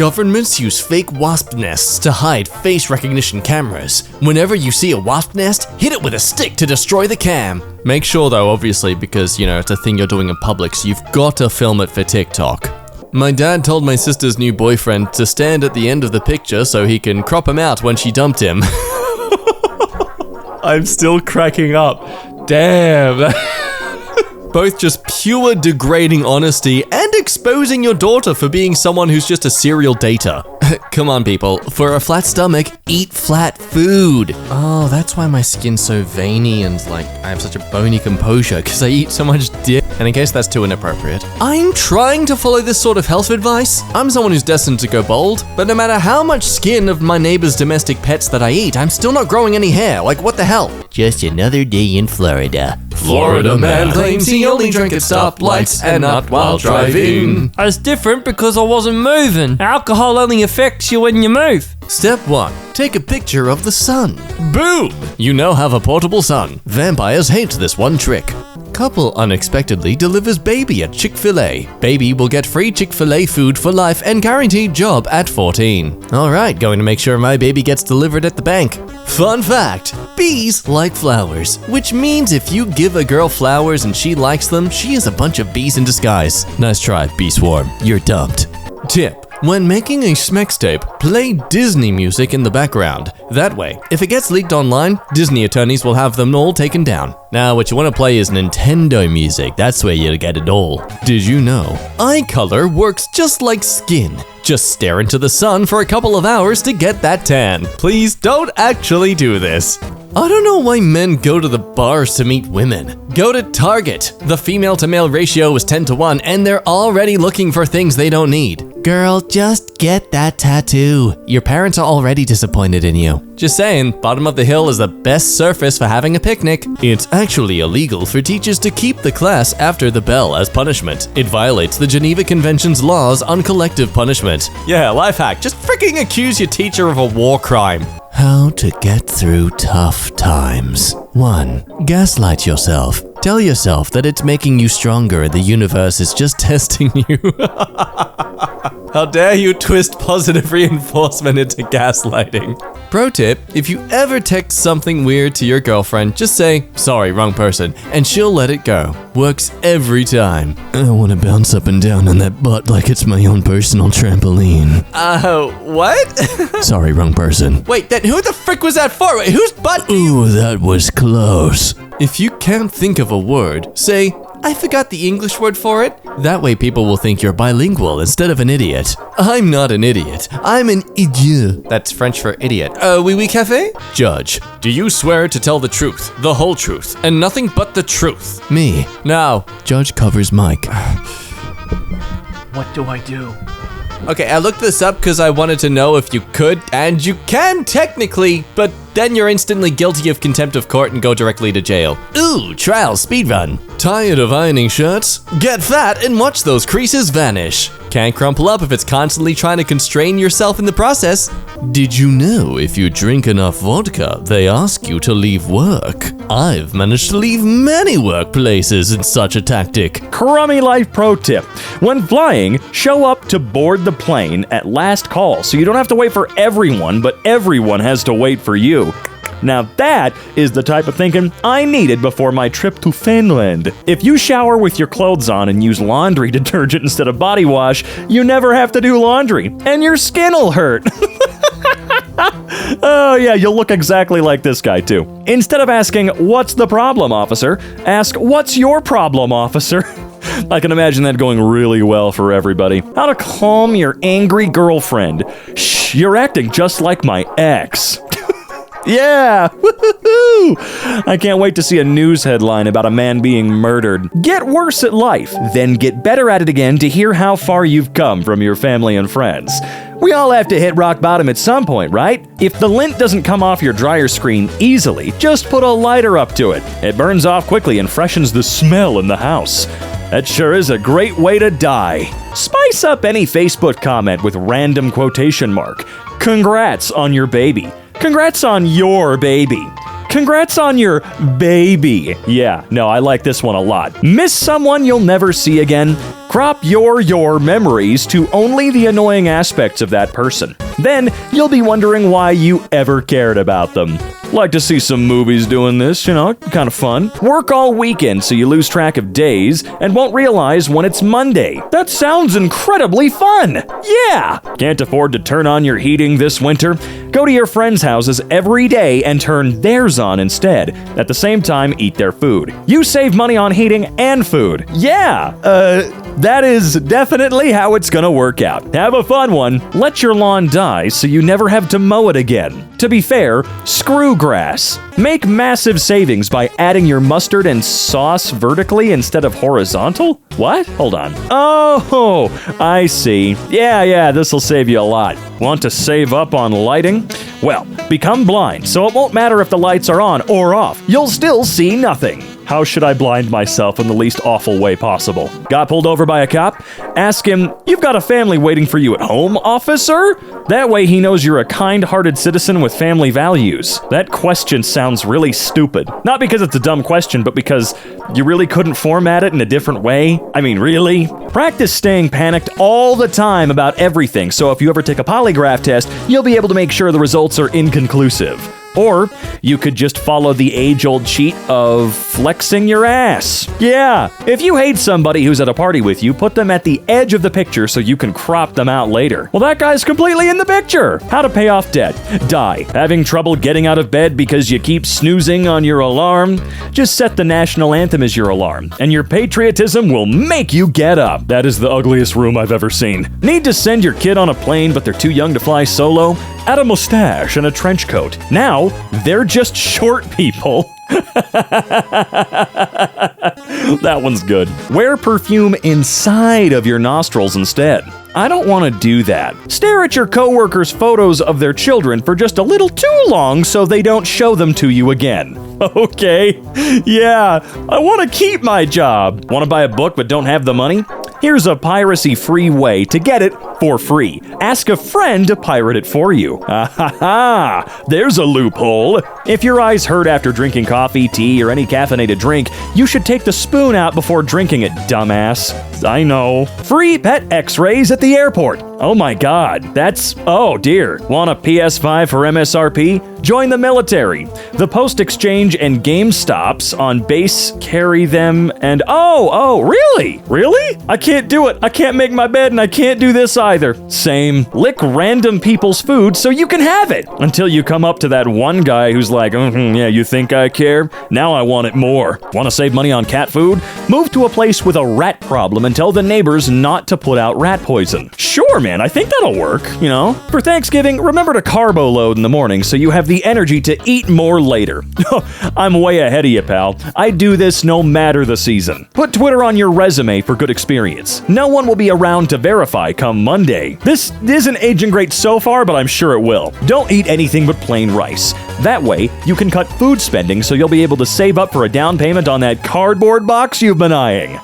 Governments use fake wasp nests to hide face recognition cameras. Whenever you see a wasp nest, hit it with a stick to destroy the cam. Make sure though, obviously, because, it's a thing you're doing in public, so you've got to film it for TikTok. My dad told my sister's new boyfriend to stand at the end of the picture so he can crop him out when she dumped him. I'm still cracking up. Damn. Both just pure degrading honesty and exposing your daughter for being someone who's just a serial dater. Come on, people. For a flat stomach, eat flat food. Oh, that's why my skin's so veiny and I have such a bony composure, because I eat so much dip. And in case that's too inappropriate, I'm trying to follow this sort of health advice. I'm someone who's destined to go bald, but no matter how much skin of my neighbor's domestic pets that I eat, I'm still not growing any hair. What the hell? Just another day in Florida. Florida man claims he only drank at stoplights and not while driving. I was different because I wasn't moving. Alcohol only affects you when you move. Step 1. Take a picture of the sun. Boom! You now have a portable sun. Vampires hate this one trick. Couple unexpectedly delivers baby at Chick-fil-A. Baby will get free Chick-fil-A food for life and guaranteed job at 14. Alright, going to make sure my baby gets delivered at the bank. Fun fact, bees like flowers, which means if you give a girl flowers and she likes them, she is a bunch of bees in disguise. Nice try, bee swarm. You're dumped. Tip. When making a Smex tape, play Disney music in the background. That way, if it gets leaked online, Disney attorneys will have them all taken down. Now, what you want to play is Nintendo music. That's where you'll get it all. Did you know? Eye color works just like skin. Just stare into the sun for a couple of hours to get that tan. Please don't actually do this. I don't know why men go to the bars to meet women. Go to Target. The female to male ratio is 10-1 and they're already looking for things they don't need. Girl, just get that tattoo. Your parents are already disappointed in you. Just saying, bottom of the hill is the best surface for having a picnic. It's actually illegal for teachers to keep the class after the bell as punishment. It violates the Geneva Convention's laws on collective punishment. Yeah, life hack, just freaking accuse your teacher of a war crime. How to get through tough times. 1. Gaslight yourself. Tell yourself that it's making you stronger and the universe is just testing you. How dare you twist positive reinforcement into gaslighting. Pro tip, if you ever text something weird to your girlfriend, just say, sorry, wrong person, and she'll let it go. Works every time. I want to bounce up and down on that butt like it's my own personal trampoline. What? Sorry, wrong person. Wait, then who the frick was that for? Wait, whose butt? Ooh, that was close. If you can't think of a word, say, I forgot the English word for it. That way people will think you're bilingual instead of an idiot. I'm not an idiot. I'm an idiot. That's French for idiot. Oui café? Judge, do you swear to tell the truth, the whole truth, and nothing but the truth? Me. Now, judge covers mic. What do I do? Okay, I looked this up because I wanted to know if you could, and you can technically, but then you're instantly guilty of contempt of court and go directly to jail. Ooh, trial speedrun. Tired of ironing shirts? Get fat and watch those creases vanish. Can't crumple up if it's constantly trying to constrain yourself in the process. Did you know if you drink enough vodka, they ask you to leave work? I've managed to leave many workplaces in such a tactic. Crummy life pro tip. When flying, show up to board the plane at last call so you don't have to wait for everyone, but everyone has to wait for you. Now that is the type of thinking I needed before my trip to Finland. If you shower with your clothes on and use laundry detergent instead of body wash, you never have to do laundry, and your skin will hurt. Oh yeah, you'll look exactly like this guy too. Instead of asking, "What's the problem, officer?" ask, "What's your problem, officer?" I can imagine that going really well for everybody. How to calm your angry girlfriend. Shh, you're acting just like my ex. Yeah! Woo-hoo-hoo! I can't wait to see a news headline about a man being murdered. Get worse at life, then get better at it again to hear how far you've come from your family and friends. We all have to hit rock bottom at some point, right? If the lint doesn't come off your dryer screen easily, just put a lighter up to it. It burns off quickly and freshens the smell in the house. That sure is a great way to die. Spice up any Facebook comment with random quotation mark. Congrats on your baby. Congrats on your baby. Congrats on your baby. Yeah, no, I like this one a lot. Miss someone you'll never see again? Crop your memories to only the annoying aspects of that person. Then you'll be wondering why you ever cared about them. Like to see some movies doing this, kind of fun. Work all weekend so you lose track of days and won't realize when it's Monday. That sounds incredibly fun. Yeah! Can't afford to turn on your heating this winter? Go to your friends' houses every day and turn theirs on instead. At the same time, eat their food. You save money on heating and food. Yeah! That is definitely how it's gonna work out. Have a fun one. Let your lawn die so you never have to mow it again. To be fair, screw grass. Make massive savings by adding your mustard and sauce vertically instead of horizontal? What? Hold on. Oh, I see. Yeah, this'll save you a lot. Want to save up on lighting? Well, become blind so it won't matter if the lights are on or off. You'll still see nothing. How should I blind myself in the least awful way possible? Got pulled over by a cop? Ask him, "You've got a family waiting for you at home, officer?" That way he knows you're a kind-hearted citizen with family values. That question sounds really stupid. Not because it's a dumb question, but because you really couldn't format it in a different way. I mean, really? Practice staying panicked all the time about everything, so if you ever take a polygraph test, you'll be able to make sure the results are inconclusive. Or you could just follow the age-old cheat of flexing your ass. Yeah, if you hate somebody who's at a party with you, put them at the edge of the picture so you can crop them out later. Well, that guy's completely in the picture. How to pay off debt. Die. Having trouble getting out of bed because you keep snoozing on your alarm? Just set the national anthem as your alarm, and your patriotism will make you get up. That is the ugliest room I've ever seen. Need to send your kid on a plane, but they're too young to fly solo? Add a mustache and a trench coat. Now, they're just short people. That one's good. Wear perfume inside of your nostrils instead. I don't want to do that. Stare at your coworkers' photos of their children for just a little too long so they don't show them to you again. Okay, yeah, I want to keep my job. Want to buy a book but don't have the money? Here's a piracy-free way to get it for free. Ask a friend to pirate it for you. Ah, there's a loophole. If your eyes hurt after drinking coffee, tea, or any caffeinated drink, you should take the spoon out before drinking it, dumbass. I know. Free pet x-rays at the airport. Oh my god, oh dear. Want a PS5 for MSRP? Join the military. The Post Exchange and GameStops on base carry them and oh, really? Really? I can't do it. I can't make my bed and I can't do this either. Same. Lick random people's food so you can have it. Until you come up to that one guy who's like, yeah, you think I care? Now I want it more. Want to save money on cat food? Move to a place with a rat problem and tell the neighbors not to put out rat poison. Sure, man, I think that'll work, For Thanksgiving, remember to carbo load in the morning so you have the energy to eat more later. I'm way ahead of you, pal. I do this no matter the season. Put Twitter on your resume for good experience. No one will be around to verify come Monday. This isn't aging great so far, but I'm sure it will. Don't eat anything but plain rice. That way, you can cut food spending so you'll be able to save up for a down payment on that cardboard box you've been eyeing.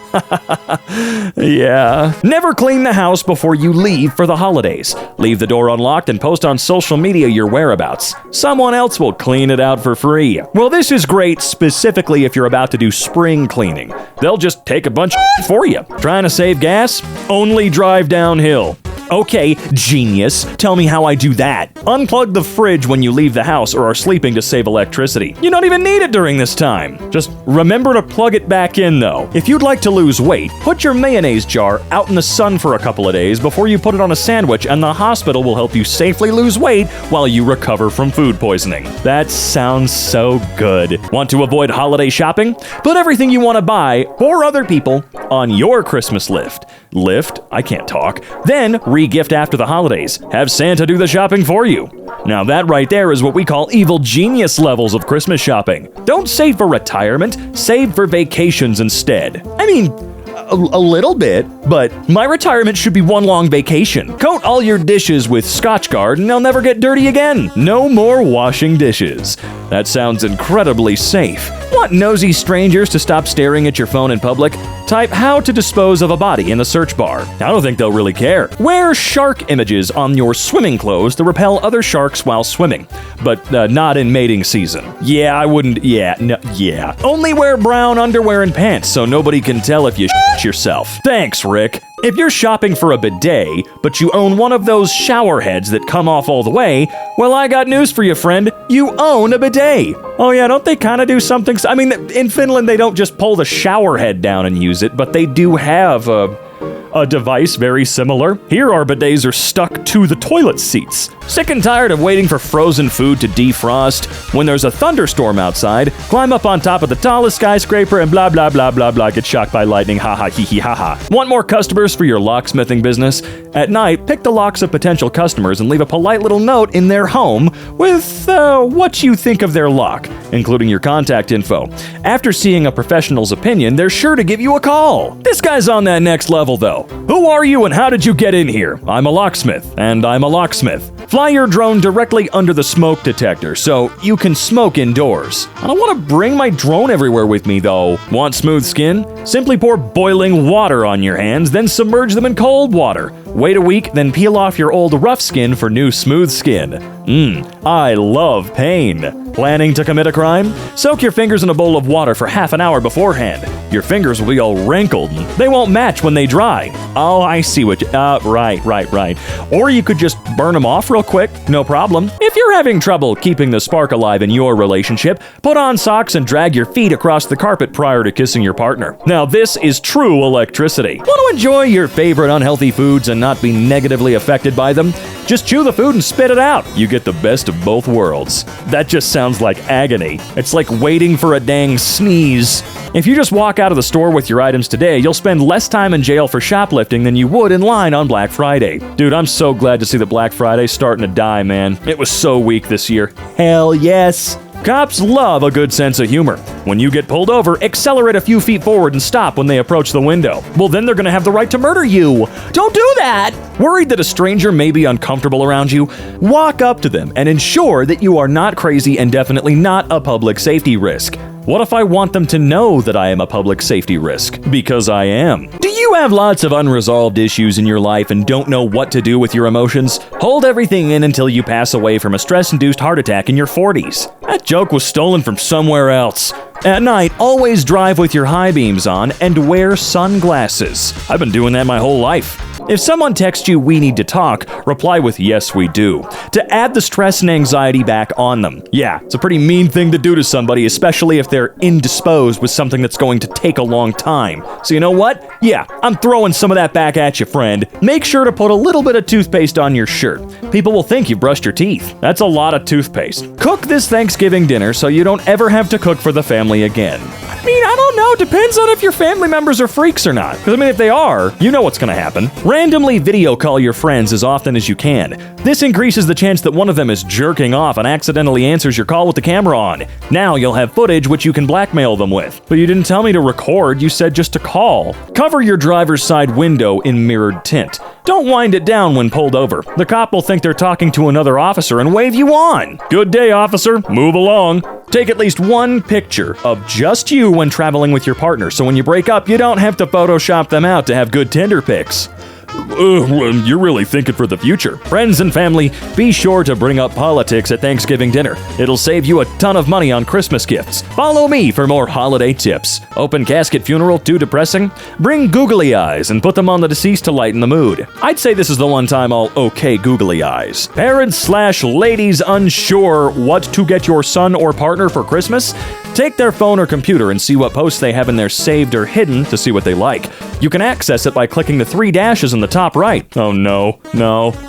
Yeah. Never clean the house before you leave for the holidays. Leave the door unlocked and post on social media your whereabouts. Someone else will clean it out for free. Well, this is great specifically if you're about to do spring cleaning. They'll just take a bunch for you. Trying to save gas? Only drive downhill. Okay, genius. Tell me how I do that. Unplug the fridge when you leave the house or are sleeping to save electricity. You don't even need it during this time. Just remember to plug it back in, though. If you'd like to lose weight, put your mayonnaise jar out in the sun for a couple of days before you put it on a sandwich, and the hospital will help you safely lose weight while you recover from food poisoning. That sounds so good. Want to avoid holiday shopping? Put everything you want to buy for other people on your Christmas list. I can't talk. Then re-gift after the holidays. Have Santa do the shopping for you. Now that right there is what we call evil genius levels of Christmas shopping. Don't save for retirement, save for vacations instead. I mean, a little bit, but my retirement should be one long vacation. Coat all your dishes with Scotch Guard and they'll never get dirty again. No more washing dishes. That sounds incredibly safe. Want nosy strangers to stop staring at your phone in public? Type how to dispose of a body in the search bar. I don't think they'll really care. Wear shark images on your swimming clothes to repel other sharks while swimming, but not in mating season. Yeah, I wouldn't. Yeah. Only wear brown underwear and pants so nobody can tell if you shit yourself. Thanks, Rick. If you're shopping for a bidet, but you own one of those shower heads that come off all the way, well, I got news for you, friend. You own a bidet. Oh yeah, don't they kind of do something? I mean, in Finland, they don't just pull the shower head down and use it, but they do have a device very similar. Here, our bidets are stuck to the toilet seats. Sick and tired of waiting for frozen food to defrost? When there's a thunderstorm outside, climb up on top of the tallest skyscraper and blah blah blah blah blah, get shocked by lightning, haha hee hee haha. Want more customers for your locksmithing business? At night, pick the locks of potential customers and leave a polite little note in their home with what you think of their lock, including your contact info. After seeing a professional's opinion, they're sure to give you a call. This guy's on that next level though. Who are you and how did you get in here? I'm a locksmith, and I'm a locksmith. Fly your drone directly under the smoke detector so you can smoke indoors. I don't want to bring my drone everywhere with me though. Want smooth skin? Simply pour boiling water on your hands, then submerge them in cold water. Wait a week, then peel off your old rough skin for new smooth skin. I love pain. Planning to commit a crime? Soak your fingers in a bowl of water for half an hour beforehand. Your fingers will be all wrinkled. They won't match when they dry. Oh, I see what you... right. Or you could just burn them off real quick, no problem. If you're having trouble keeping the spark alive in your relationship, put on socks and drag your feet across the carpet prior to kissing your partner. Now this is true electricity. Want to enjoy your favorite unhealthy foods and not be negatively affected by them? Just chew the food and spit it out. You get the best of both worlds. That just sounds like agony. It's like waiting for a dang sneeze. If you just walk out of the store with your items today, you'll spend less time in jail for shoplifting than you would in line on Black Friday. Dude, I'm so glad to see that Black Friday's starting to die, man. It was so weak this year. Hell yes. Cops love a good sense of humor. When you get pulled over, accelerate a few feet forward and stop when they approach the window. Well, then they're gonna have the right to murder you. Don't do that! Worried that a stranger may be uncomfortable around you? Walk up to them and ensure that you are not crazy and definitely not a public safety risk. What if I want them to know that I am a public safety risk? Because I am. Do you have lots of unresolved issues in your life and don't know what to do with your emotions? Hold everything in until you pass away from a stress-induced heart attack in your 40s. That joke was stolen from somewhere else. At night, always drive with your high beams on and wear sunglasses. I've been doing that my whole life. If someone texts you, "We need to talk," reply with "Yes, we do," to add the stress and anxiety back on them. Yeah, it's a pretty mean thing to do to somebody, especially if they're indisposed with something that's going to take a long time. So you know what? Yeah, I'm throwing some of that back at you, friend. Make sure to put a little bit of toothpaste on your shirt. People will think you brushed your teeth. That's a lot of toothpaste. Cook this Thanksgiving dinner so you don't ever have to cook for the family again. I mean, I don't know. Depends on if your family members are freaks or not. Because, I mean, if they are, you know what's going to happen. Randomly video call your friends as often as you can. This increases the chance that one of them is jerking off and accidentally answers your call with the camera on. Now you'll have footage which you can blackmail them with. But you didn't tell me to record, you said just to call. Cover your driver's side window in mirrored tint. Don't wind it down when pulled over. The cop will think they're talking to another officer and wave you on. Good day, officer. Move along. Take at least one picture of just you when traveling with your partner, so when you break up, you don't have to Photoshop them out to have good Tinder pics. You're really thinking for the future. Friends and family, be sure to bring up politics at Thanksgiving dinner. It'll save you a ton of money on Christmas gifts. Follow me for more holiday tips. Open casket funeral too depressing? Bring googly eyes and put them on the deceased to lighten the mood. I'd say this is the one time I'll okay googly eyes. Parents/ladies unsure what to get your son or partner for Christmas? Take their phone or computer and see what posts they have in there saved or hidden to see what they like. You can access it by clicking the 3 dashes in the top right. Oh no.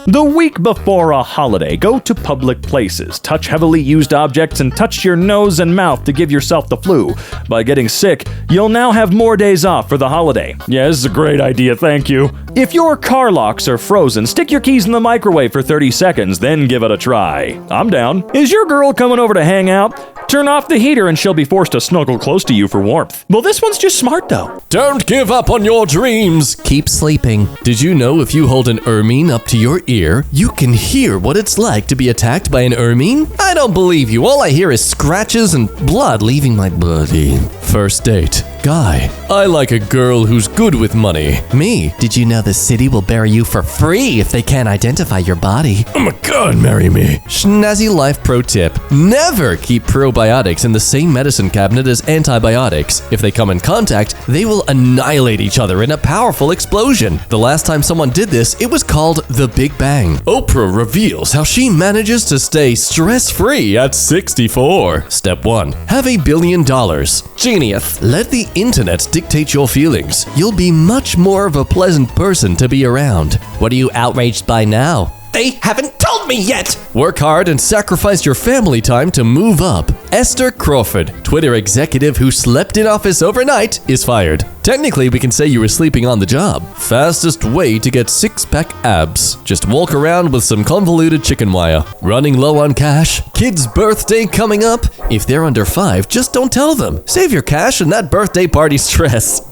The week before a holiday, go to public places, touch heavily used objects, and touch your nose and mouth to give yourself the flu. By getting sick, you'll now have more days off for the holiday. Yeah, this is a great idea, thank you. If your car locks are frozen, stick your keys in the microwave for 30 seconds, then give it a try. I'm down. Is your girl coming over to hang out? Turn off the heater and she'll be forced to snuggle close to you for warmth. Well, this one's just smart though. Don't give up on your dreams. Keep sleeping. Did you know if you hold an ermine up to your ear, you can hear what it's like to be attacked by an ermine? I don't believe you. All I hear is scratches and blood leaving my body. First date. Guy. I like a girl who's good with money. Me. Did you know the city will bury you for free if they can't identify your body? Oh my god, marry me. Snazzy life pro tip. Never keep probiotics in the same medicine cabinet as antibiotics. If they come in contact, they will annihilate each other in a powerful explosion. The last time someone did this, it was called the Big Bang. Oprah reveals how she manages to stay stress-free at 64. Step 1. Have $1 billion. Genius. Let the internet dictate your feelings. You'll be much more of a pleasant person to be around. What are you outraged by now? They haven't told me yet! Work hard and sacrifice your family time to move up. Esther Crawford, Twitter executive who slept in office overnight, is fired. Technically, we can say you were sleeping on the job. Fastest way to get six-pack abs. Just walk around with some convoluted chicken wire. Running low on cash. Kid's birthday coming up. If they're under 5, just don't tell them. Save your cash and that birthday party stress.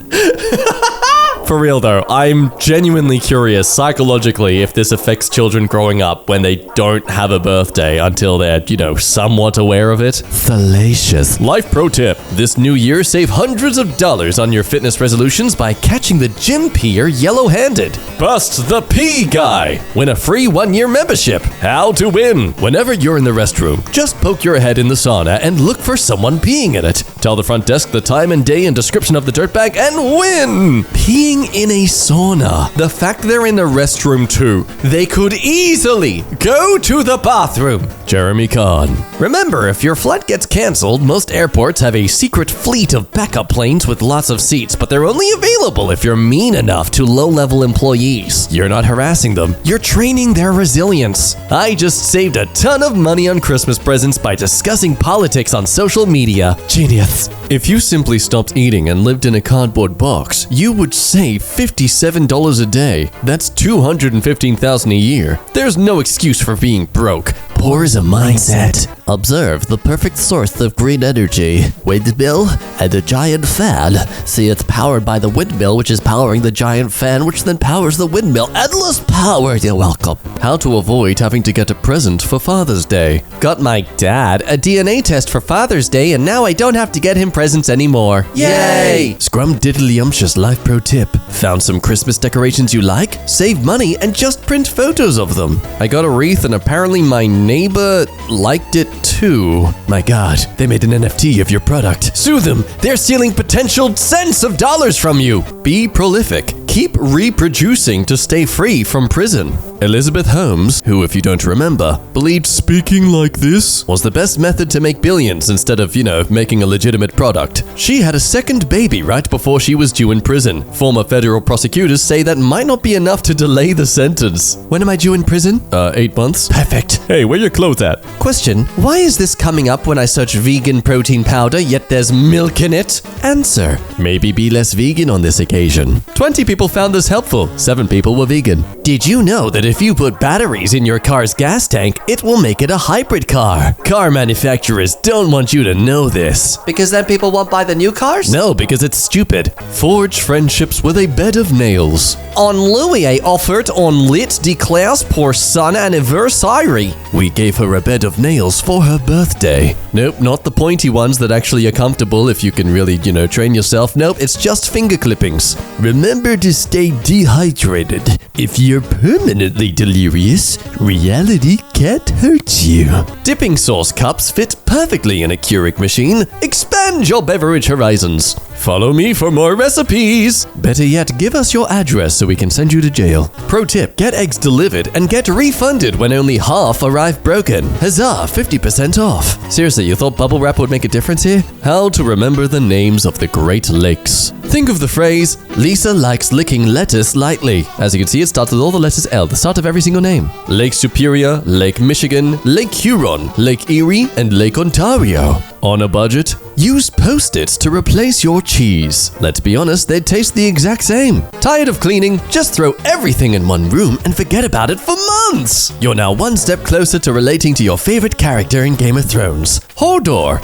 For real though, I'm genuinely curious psychologically if this affects children growing up when they don't have a birthday until they're, somewhat aware of it. Fallacious. Life pro tip. This new year, save hundreds of dollars on your fitness resolutions by catching the gym peer yellow-handed. Bust the pee guy. Win a free 1-year membership. How to win. Whenever you're in the restroom, just poke your head in the sauna and look for someone peeing in it. Tell the front desk the time and day and description of the dirtbag and win. Peeing in a sauna. The fact they're in the restroom too. They could easily go to the bathroom. Jeremy Kahn. Remember, if your flight gets canceled, most airports have a secret fleet of backup planes with lots of seats, but they're only available if you're mean enough to low-level employees. You're not harassing them. You're training their resilience. I just saved a ton of money on Christmas presents by discussing politics on social media. Genius. If you simply stopped eating and lived in a cardboard box, you would save $57 a day. That's $215,000 a year. There's no excuse for being broke. Poor is a mindset. Observe the perfect source of green energy. Windmill and a giant fan. See, it's powered by the windmill, which is powering the giant fan, which then powers the windmill. Endless power, you're welcome. How to avoid having to get a present for Father's Day. Got my dad a DNA test for Father's Day, and now I don't have to get him presents anymore. Yay! Scrumdiddlyumptious life pro tip. Found some Christmas decorations you like? Save money and just print photos of them. I got a wreath and apparently my neighbor liked it too. My god, they made an NFT of your product. Sue them. They're stealing potential cents of dollars from you. Be prolific. Keep reproducing to stay free from prison. Elizabeth Holmes, who, if you don't remember, believed speaking like this was the best method to make billions instead of, making a legitimate product. She had a second baby right before she was due in prison. Former federal prosecutors say that might not be enough to delay the sentence. When am I due in prison? 8 months. Perfect. Hey, where your clothes at? Question, why is this coming up when I search vegan protein powder yet there's milk in it? Answer, maybe be less vegan on this occasion. 20 people found this helpful. 7 people were vegan. Did you know that if you put batteries in your car's gas tank, it will make it a hybrid car? Car manufacturers don't want you to know this. Because then people won't buy the new cars? No, because it's stupid. Forge friendships with a bed of nails. On Louis, I offered on lit declares pour son anniversary. We gave her a bed of nails for her birthday. Nope, not the pointy ones that actually are comfortable if you can really, train yourself. Nope, it's just finger clippings. Remember to stay dehydrated. If you're permanently delirious, reality can't hurt you. Dipping sauce cups fit perfectly in a Keurig machine. Expand your beverage horizons. Follow me for more recipes. Better yet, give us your address so we can send you to jail. Pro tip, get eggs delivered and get refunded when only half arrive broken. Huzzah, 50% off. Seriously, you thought bubble wrap would make a difference here? How to remember the names of the Great Lakes. Think of the phrase, Lisa likes licking lettuce lightly. As you can see, it starts with all the letters L, the start of every single name. Lake Superior, Lake Michigan, Lake Huron, Lake Erie, and Lake Ontario. On a budget? Use Post-its to replace your cheese. Let's be honest, they'd taste the exact same. Tired of cleaning? Just throw everything in one room and forget about it for months. You're now one step closer to relating to your favorite character in Game of Thrones. Hodor.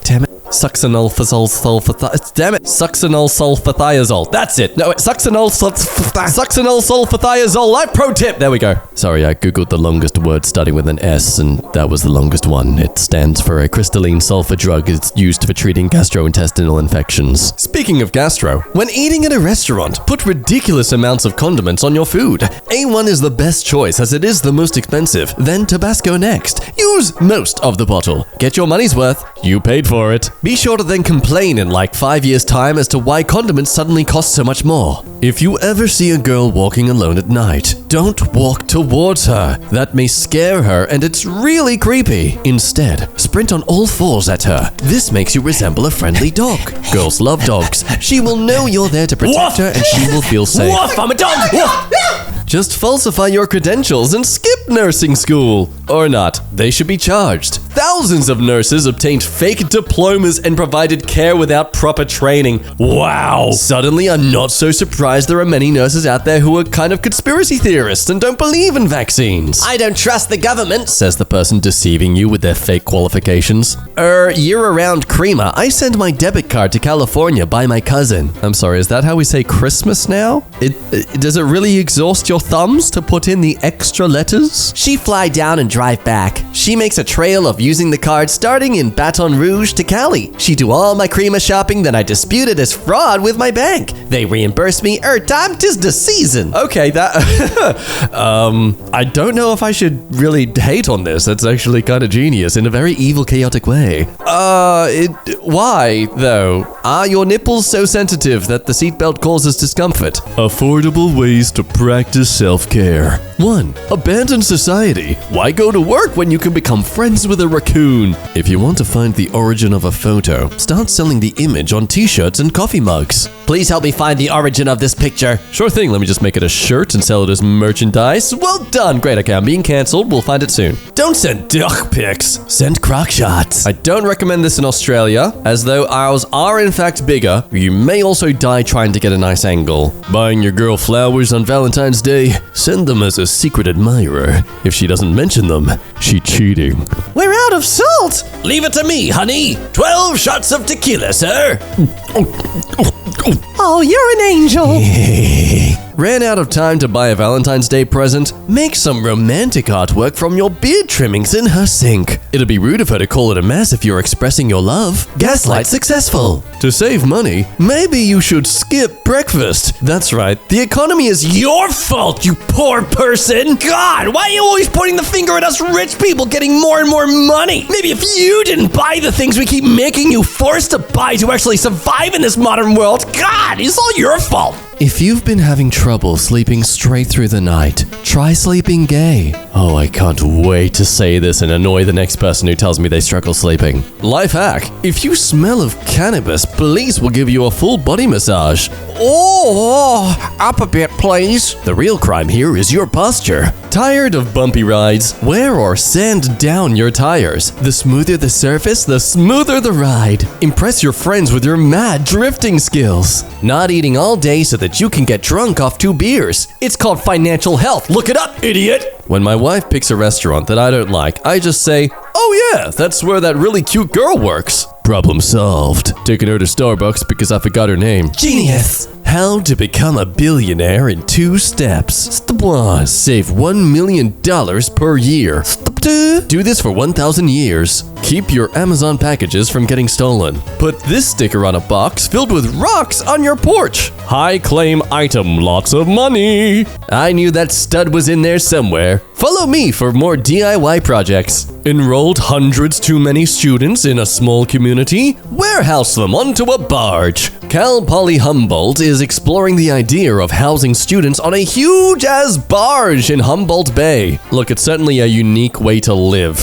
Damn it. Succinyl sulfathiazole. That's it. No, succinyl sulfathiazole. Life pro tip. There we go. Sorry, I googled the longest word starting with an S, and that was the longest one. It stands for a crystalline sulfur drug. It's used for treating gastrointestinal infections. Speaking of gastro, when eating at a restaurant, put ridiculous amounts of condiments on your food. A1 is the best choice as it is the most expensive. Then Tabasco next. Use most of the bottle. Get your money's worth. You paid for it. Be sure to then complain in like 5 years' time as to why condiments suddenly cost so much more. If you ever see a girl walking alone at night, don't walk towards her. That may scare her and it's really creepy. Instead, sprint on all fours at her. This makes you resemble a friendly dog. Girls love dogs. She will know you're there to protect her and she will feel safe. Woof, I'm a dog! Woof. Just falsify your credentials and skip nursing school. Or not. They should be charged. Thousands of nurses obtained fake diplomas and provided care without proper training. Wow. Suddenly, I'm not so surprised there are many nurses out there who are kind of conspiracy theorists and don't believe in vaccines. I don't trust the government, says the person deceiving you with their fake qualifications. Year-round creamer. I send my debit card to California by my cousin. I'm sorry, is that how we say Christmas now? Does it really exhaust your thumbs to put in the extra letters? She fly down and drive back. She makes a trail of using the card starting in Baton Rouge to Cali. She do all my creamer shopping, then I dispute it as fraud with my bank. They reimburse me, time 'tis the season. Okay, that I don't know if I should really hate on this. That's actually kind of genius in a very evil, chaotic way. Why, though? Are your nipples so sensitive that the seatbelt causes discomfort? Affordable ways to practice self-care. 1. Abandon society. Why go to work when you can become friends with a raccoon? If you want to find the origin of a photo, start selling the image on t-shirts and coffee mugs. Please help me find the origin of this picture. Sure thing, let me just make it a shirt and sell it as merchandise. Well done, great, okay, I'm being cancelled, we'll find it soon. Don't send duck pics, send crock shots. I don't recommend this in Australia, as though ours are in fact bigger, you may also die trying to get a nice angle. Buying your girl flowers on Valentine's Day, send them as a secret admirer. If she doesn't mention them, she cheating. We're out of salt! Leave it to me, honey. 12 shots of tequila, sir. Oh, you're an angel. Ran out of time to buy a Valentine's Day present? Make some romantic artwork from your beard trimmings in her sink. It'll be rude of her to call it a mess if you're expressing your love. Gaslight successful. To save money, maybe you should skip breakfast. That's right, the economy is your fault, you poor person. God, why are you always pointing the finger at us rich people getting more and more money? Maybe if you didn't buy the things we keep making you forced to buy to actually survive in this modern world, God, it's all your fault. If you've been having trouble sleeping straight through the night, try sleeping gay. Oh, I can't wait to say this and annoy the next person who tells me they struggle sleeping. Life hack. If you smell of cannabis, police will give you a full body massage. Oh, up a bit, please. The real crime here is your posture. Tired of bumpy rides? Wear or sand down your tires. The smoother the surface, the smoother the ride. Impress your friends with your mad drifting skills. Not eating all day so that you can get drunk off 2 beers. It's called financial health. Look it up, idiot. When my wife picks a restaurant that I don't like, I just say, oh yeah, that's where that really cute girl works. Problem solved. Taking her to Starbucks because I forgot her name. Genius! How to become a billionaire in 2 steps. Step 1. Save $1 million per year. Step 2. Do this for 1,000 years. Keep your Amazon packages from getting stolen. Put this sticker on a box filled with rocks on your porch. High claim item, lots of money. I knew that stud was in there somewhere. Follow me for more DIY projects. Enrolled hundreds too many students in a small community? Warehouse them onto a barge. Cal Poly Humboldt is exploring the idea of housing students on a huge-ass barge in Humboldt Bay. Look, it's certainly a unique way to live.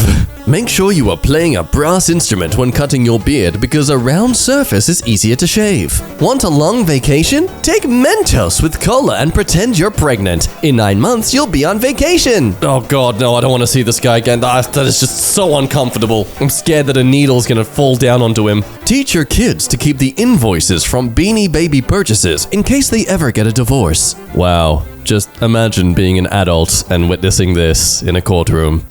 Make sure you are playing a brass instrument when cutting your beard because a round surface is easier to shave. Want a long vacation? Take Mentos with cola and pretend you're pregnant. In 9 months, you'll be on vacation. Oh god, no, I don't want to see this guy again. That is just so uncomfortable. I'm scared that a needle's gonna fall down onto him. Teach your kids to keep the invoices from Beanie Baby purchases in case they ever get a divorce. Wow. Just imagine being an adult and witnessing this in a courtroom.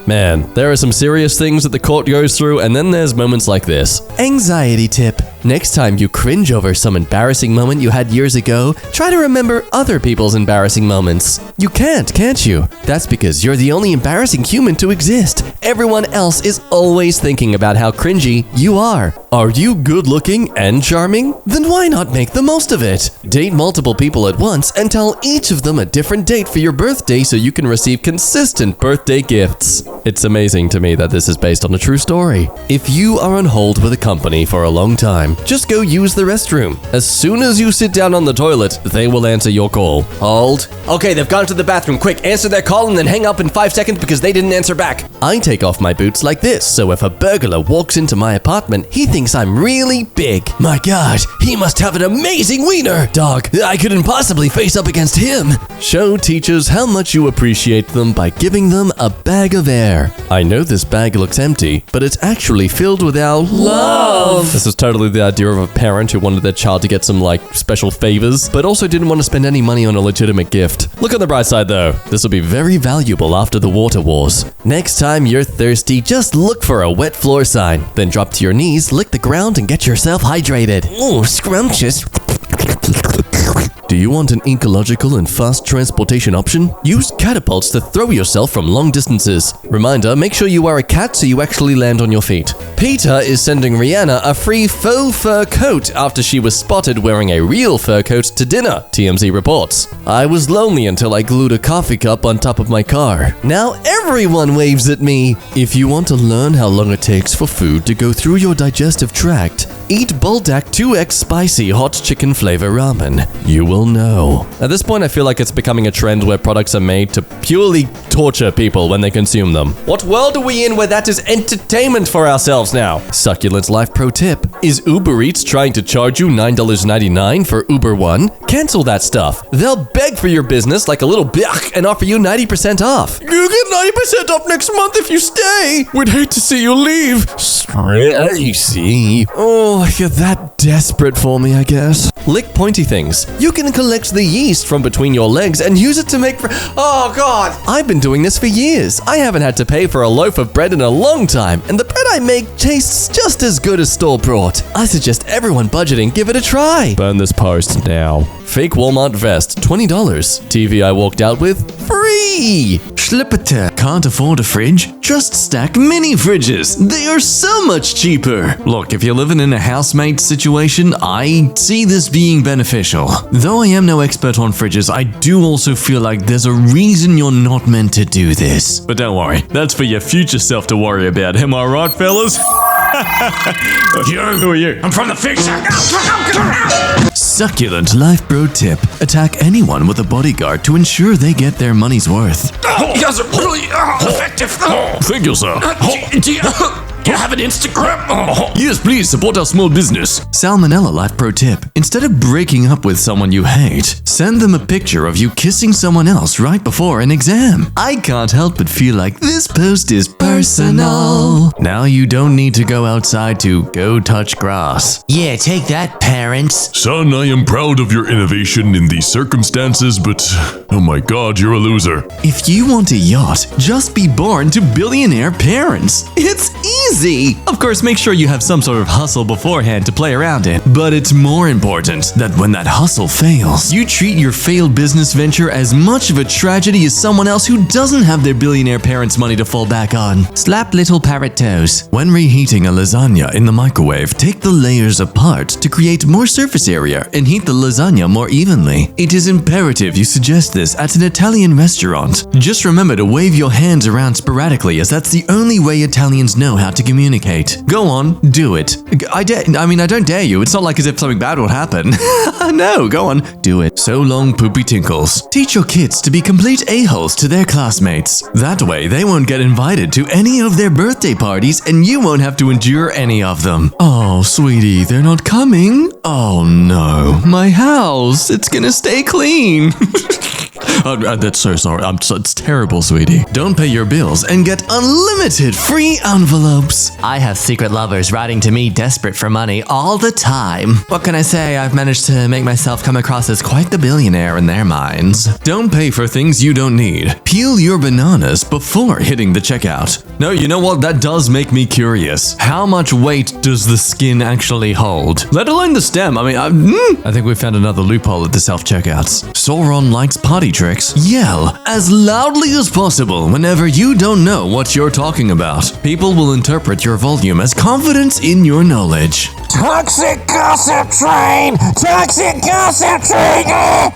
Man, there are some serious things that the court goes through, and then there's moments like this. Anxiety tip. Next time you cringe over some embarrassing moment you had years ago, try to remember other people's embarrassing moments. You can't you? That's because you're the only embarrassing human to exist. Everyone else is always thinking about how cringy you are. Are you good looking and charming? Then why not make the most of it? Date multiple people at once and tell each of them a different date for your birthday so you can receive consistent birthday gifts. It's amazing to me that this is based on a true story. If you are on hold with a company for a long time, just go use the restroom. As soon as you sit down on the toilet, they will answer your call. Hold. Okay, they've gone to the bathroom. Quick, answer their call and then hang up in 5 seconds because they didn't answer back. I take off my boots like this, so if a burglar walks into my apartment, he thinks I'm really big. My god, he must have an amazing wiener. Dog, I couldn't possibly face up against him. Show teachers how much you appreciate them by giving them a bag of air. I know this bag looks empty, but it's actually filled with our love. This is totally the idea of a parent who wanted their child to get some special favors, but also didn't want to spend any money on a legitimate gift. Look on the bright side though. This will be very valuable after the water wars. Next time you're thirsty, just look for a wet floor sign. Then drop to your knees, lick the ground, and get yourself hydrated. Ooh, scrumptious. Do you want an ecological and fast transportation option? Use catapults to throw yourself from long distances. Reminder, make sure you are a cat so you actually land on your feet. PETA is sending Rihanna a free faux fur coat after she was spotted wearing a real fur coat to dinner, TMZ reports. I was lonely until I glued a coffee cup on top of my car. Now everyone waves at me. If you want to learn how long it takes for food to go through your digestive tract, eat Buldak 2X spicy hot chicken flavor ramen. You will know. At this point, I feel like it's becoming a trend where products are made to purely torture people when they consume them. What world are we in where that is entertainment for ourselves now? Succulent Life Pro Tip. Is Uber Eats trying to charge you $9.99 for Uber One? Cancel that stuff. They'll beg for your business like a little bitch and offer you 90% off. You get 90% off next month if you stay. We'd hate to see you leave. Crazy. Oh, you're that desperate for me, I guess. Lick pointy things. You can collect the yeast from between your legs and use it to make Oh god! I've been doing this for years. I haven't had to pay for a loaf of bread in a long time, and the bread I make tastes just as good as store-bought. I suggest everyone budgeting give it a try. Burn this post now. Fake Walmart vest, $20. TV I walked out with, free! Schlippete. Can't afford a fridge? Just stack mini fridges. They are so much cheaper. Look, if you're living in a housemate situation, I see this being beneficial. Though I am no expert on fridges, I do also feel like there's a reason you're not meant to do this. But don't worry, that's for your future self to worry about. Am I right, fellas? Who are you? I'm from the fish. Succulent Life Pro Tip. Attack anyone with a bodyguard to ensure they get their money's worth. You guys are really effective. Thank you, sir. Do you have an Instagram? Yes, please support our small business. Salmonella Life Pro Tip. Instead of breaking up with someone you hate, send them a picture of you kissing someone else right before an exam. I can't help but feel like this post is personal. Now you don't need to go outside to go touch grass. Yeah, take that, parents. Son, I am proud of your innovation in these circumstances, but oh my god, you're a loser. If you want a yacht, just be born to billionaire parents. It's easy. Of course, make sure you have some sort of hustle beforehand to play around in. But it's more important that when that hustle fails, you treat your failed business venture as much of a tragedy as someone else who doesn't have their billionaire parents' money to fall back on. Slap little parrot toes. When reheating a lasagna in the microwave, take the layers apart to create more surface area and heat the lasagna more evenly. It is imperative you suggest this at an Italian restaurant. Just remember to wave your hands around sporadically, as that's the only way Italians know how to to communicate. Go on, do it. I don't dare you. It's not like as if something bad will happen. No, go on, do it. So long, poopy tinkles. Teach your kids to be complete a-holes to their classmates. That way, they won't get invited to any of their birthday parties and you won't have to endure any of them. Oh, sweetie, they're not coming? Oh no, my house, it's gonna stay clean. That's so sorry. It's terrible, sweetie. Don't pay your bills and get unlimited free envelopes. I have secret lovers writing to me desperate for money all the time. What can I say? I've managed to make myself come across as quite the billionaire in their minds. Don't pay for things you don't need. Peel your bananas before hitting the checkout. No, you know what? That does make me curious. How much weight does the skin actually hold? Let alone the stem. I think we found another loophole at the self-checkouts. Sauron likes potty tricks. Yell as loudly as possible whenever you don't know what you're talking about. People will interpret your volume as confidence in your knowledge. Toxic gossip train! Toxic gossip train!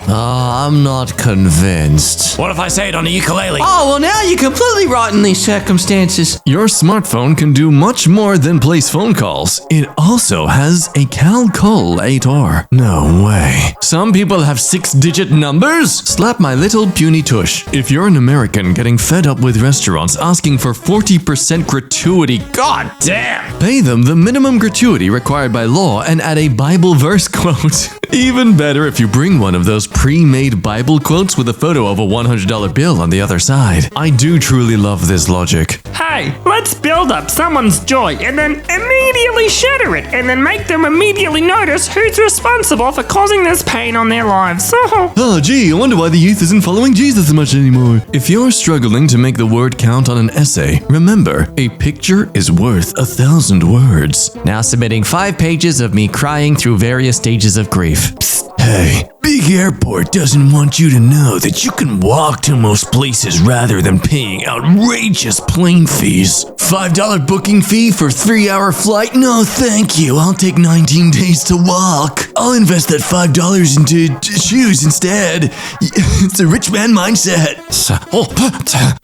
I'm not convinced. What if I say it on a ukulele? Oh, well, now you're completely right in these circumstances. Your smartphone can do much more than place phone calls. It also has a calculator. No way. Some people have 6-digit numbers? Slap my little puny tush. If you're an American getting fed up with restaurants asking for 40% gratuity, god damn! Pay them the minimum gratuity required by law and add a Bible verse quote. Even better if you bring one of those pre-made Bible quotes with a photo of a $100 bill on the other side. I do truly love this logic. Hey, let's build up someone's joy and then immediately shatter it and then make them immediately notice who's responsible for causing this pain on their lives. Oh gee, I wonder why the youth isn't following Jesus much anymore. If you're struggling to make the word count on an essay, remember, a picture is worth 1,000 words. Now submitting 5 pages of me crying through various stages of grief. Psst. Hey, Big Airport doesn't want you to know that you can walk to most places rather than paying outrageous plane fees. $5 booking fee for 3-hour flight? No, thank you. I'll take 19 days to walk. I'll invest that $5 into shoes instead. It's a rich man mindset.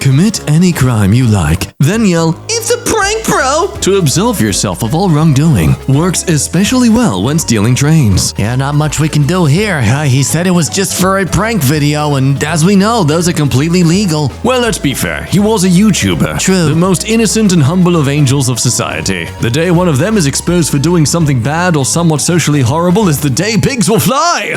Commit any crime you like, then yell, "It's a prank, bro!" to absolve yourself of all wrongdoing. Works especially well when stealing trains. Yeah, not much we can do here. He said it was just for a prank video, and as we know, those are completely legal. Well, let's be fair. He was a YouTuber. True. The most innocent and humble of angels of society. The day one of them is exposed for doing something bad or somewhat socially horrible is the day pigs will fly.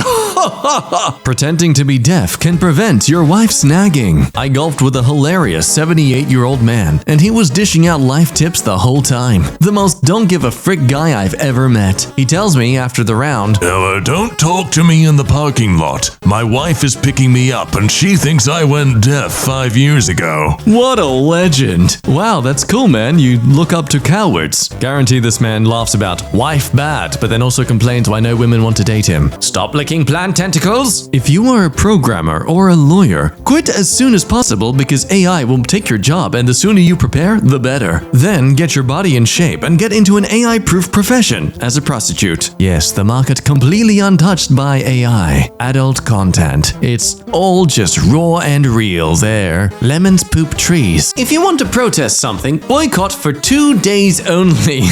Pretending to be deaf can prevent your wife snagging. I golfed with a hilarious 78-year-old man, and he was dishing out life tips the whole time. The most don't give a frick guy I've ever met. He tells me after the round, Don't talk to me in the parking lot. My wife is picking me up and she thinks I went deaf 5 years ago. "What a legend." Wow, that's cool, man. You look up to cowards. Guarantee this man laughs about wife bad, but then also complains why no women want to date him. Stop licking plant tentacles. If you are a programmer or a lawyer, quit as soon as possible because AI will take your job, and the sooner you prepare, the better. Then get your body in shape and get into an AI-proof profession as a prostitute. Yes, the market completely untouched by AI. Adult content. It's all just raw and real there. Lemons poop trees. If you want to protest something, boycott for 2 days only.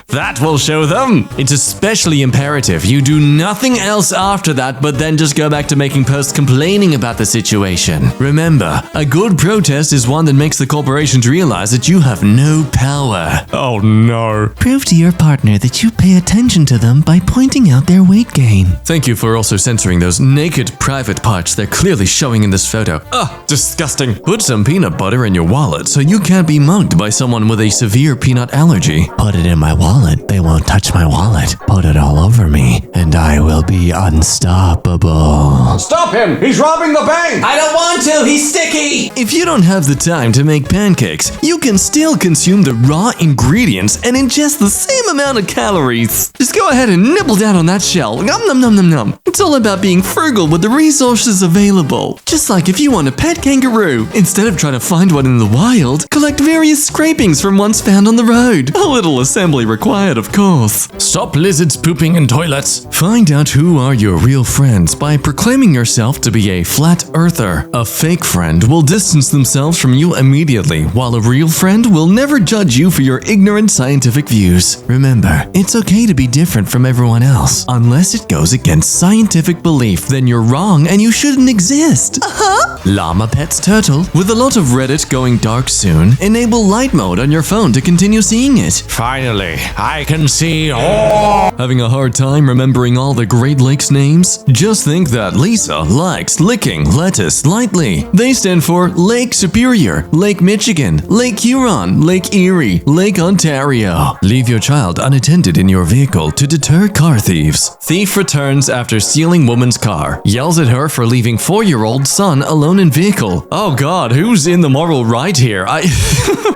That will show them. It's especially imperative you do nothing else after that, but then just go back to making posts complaining about the situation. Remember, a good protest is one that makes the corporations realize that you have no power. Oh no. Prove to your partner that you pay attention to them by pointing out their weight gain. Thank you for also censoring those naked private parts they're clearly showing in this photo. Ugh, disgusting. Put some peanut butter in your wallet so you can't be mugged by someone with a severe peanut allergy. Put it in my wallet. They won't touch my wallet. Put it all over me, and I will be unstoppable. Stop him! He's robbing the bank! I don't want to! He's sticky! If you don't have the time to make pancakes, you can still consume the raw ingredients and ingest the same amount of calories. Just go ahead and nibble down on that shell. Nom nom nom nom nom. It's all about being frugal with the resources available. Just like if you want a pet kangaroo, instead of trying to find one in the wild, collect various scrapings from ones found on the road. A little assembly required. quiet, of course. Stop lizards pooping in toilets. Find out who are your real friends by proclaiming yourself to be a flat earther. A fake friend will distance themselves from you immediately, while a real friend will never judge you for your ignorant scientific views. Remember, it's okay to be different from everyone else. Unless it goes against scientific belief, then you're wrong and you shouldn't exist. Llama pets turtle. With a lot of Reddit going dark soon, enable light mode on your phone to continue seeing it. Finally, I can see all. Having a hard time remembering all the Great Lakes names? Just think that Lisa likes licking lettuce lightly. They stand for Lake Superior, Lake Michigan, Lake Huron, Lake Erie, Lake Ontario. Leave your child unattended in your vehicle to deter car thieves. Thief returns after stealing woman's car. Yells at her for leaving 4-year-old son alone in vehicle. Oh god, who's in the moral right here?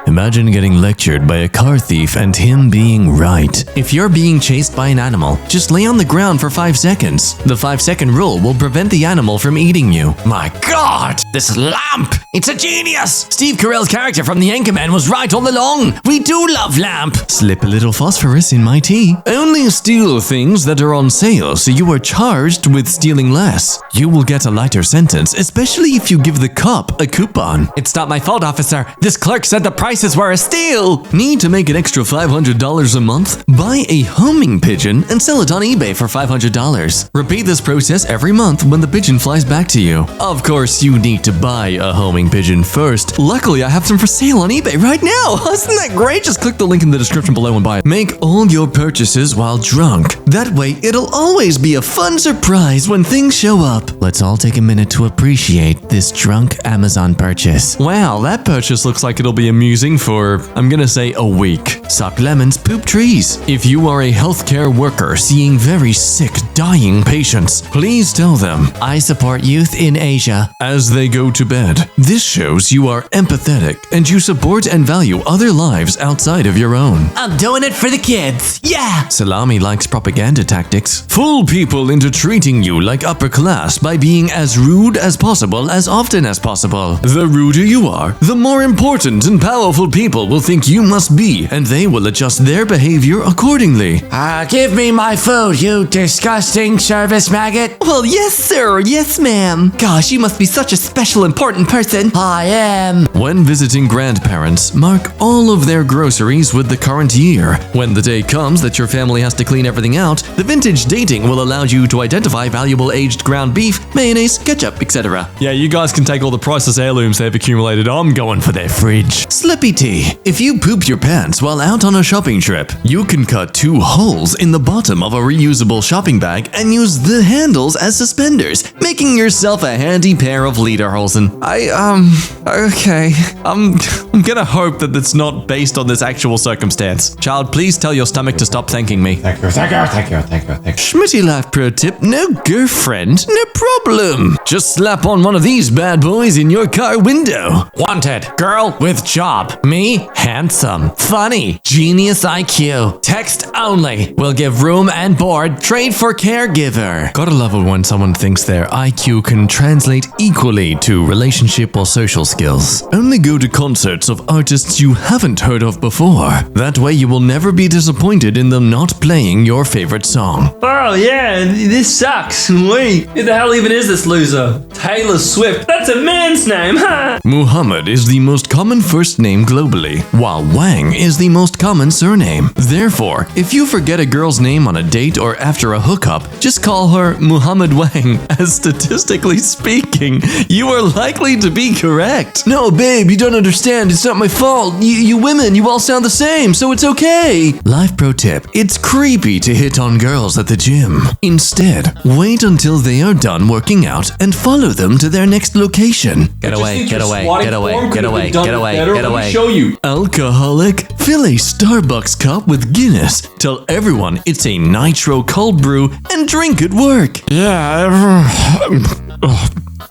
Imagine getting lectured by a car thief and him being right. If you're being chased by an animal, just lay on the ground for 5 seconds. The 5-second rule will prevent the animal from eating you. My god, this lamp! It's a genius! Steve Carell's character from the EmKay was right all along. We do love lamp. Slip a little phosphorus in my tea. Only steal things that are on sale, so you are charged with stealing less. You will get a lighter sentence, especially if you give the cop a coupon. It's not my fault, officer. This clerk said the prices were a steal. Need to make an extra $500 a month? Buy a homing pigeon and sell it on eBay for $500. Repeat this process every month when the pigeon flies back to you. Of course, you need to buy a homing pigeon first. Luckily, I have some for sale on eBay right now. Isn't that great? Just click the link in the description below and buy it. Make all your purchases while drunk. That way, it'll always be a fun surprise when things show up. Let's all take a minute to appreciate this drunk Amazon purchase. Wow, that purchase looks like it'll be amusing for, I'm gonna say, a week. Suck lemons, poop trees. If you are a healthcare worker seeing very sick, dying patients, please tell them, I support youth in Asia, as they go to bed. This shows you are empathetic and you support and value other lives outside of your own. I'm doing it for the kids. Yeah. Salami likes propaganda tactics. Fool people into treating you like upper class by being as rude as possible as often as possible. The ruder you are, the more important and powerful people will think you must be, and they will adjust their behavior accordingly. Give me my food, you disgusting service maggot. Well, yes, sir. Yes, ma'am. Gosh, you must be such a special, important person. I am. When visiting grandparents, mark all of their groceries with the current year. When the day comes that your family has to clean everything out, the vintage dating will allow you to identify valuable aged ground beef, mayonnaise, ketchup, etc. Yeah, you guys can take all the priceless heirlooms they've accumulated. I'm going for their fridge. Slippy tea. If you poop your pants while out on a shopping trip, you can cut 2 holes in the bottom of a reusable shopping bag and use the handles as suspenders, making yourself a handy pair of lederhosen. Okay. I'm gonna hope that it's not based on this actual circumstance. Child, please tell your stomach to stop thanking me. Thank you. Schmitty Life Pro Tip, no girlfriend, no problem. Just slap on one of these bad boys in your car window. Wanted. Girl with job. Me, handsome. Funny. Genius IQ. Text only. Will give room and board. Trade for caregiver. Gotta love it when someone thinks their IQ can translate equally to relationship or social skills. Only go to concerts of artists you haven't heard of before. That way you will never be disappointed in them not playing your favorite song. Oh yeah, this sucks. Wait, who the hell even is this loser? Taylor Swift. That's a man's name, huh? Muhammad is the most common first name globally, while Wang is the most common surname. Therefore, if you forget a girl's name on a date or after a hookup, just call her Muhammad Wang, as statistically speaking, you are likely to be correct. No, babe, you don't understand. It's not my fault. You women, you all sound the same, so it's okay. Life pro tip, it's creepy to hit on girls at the gym. Instead, wait until they are done working out and follow them to their next location. Get away, get away, get away, get away, get away, get away. Show you. Alcoholic, fill a Starbucks cup with Guinness. Tell everyone it's a nitro cold brew and drink at work. Yeah,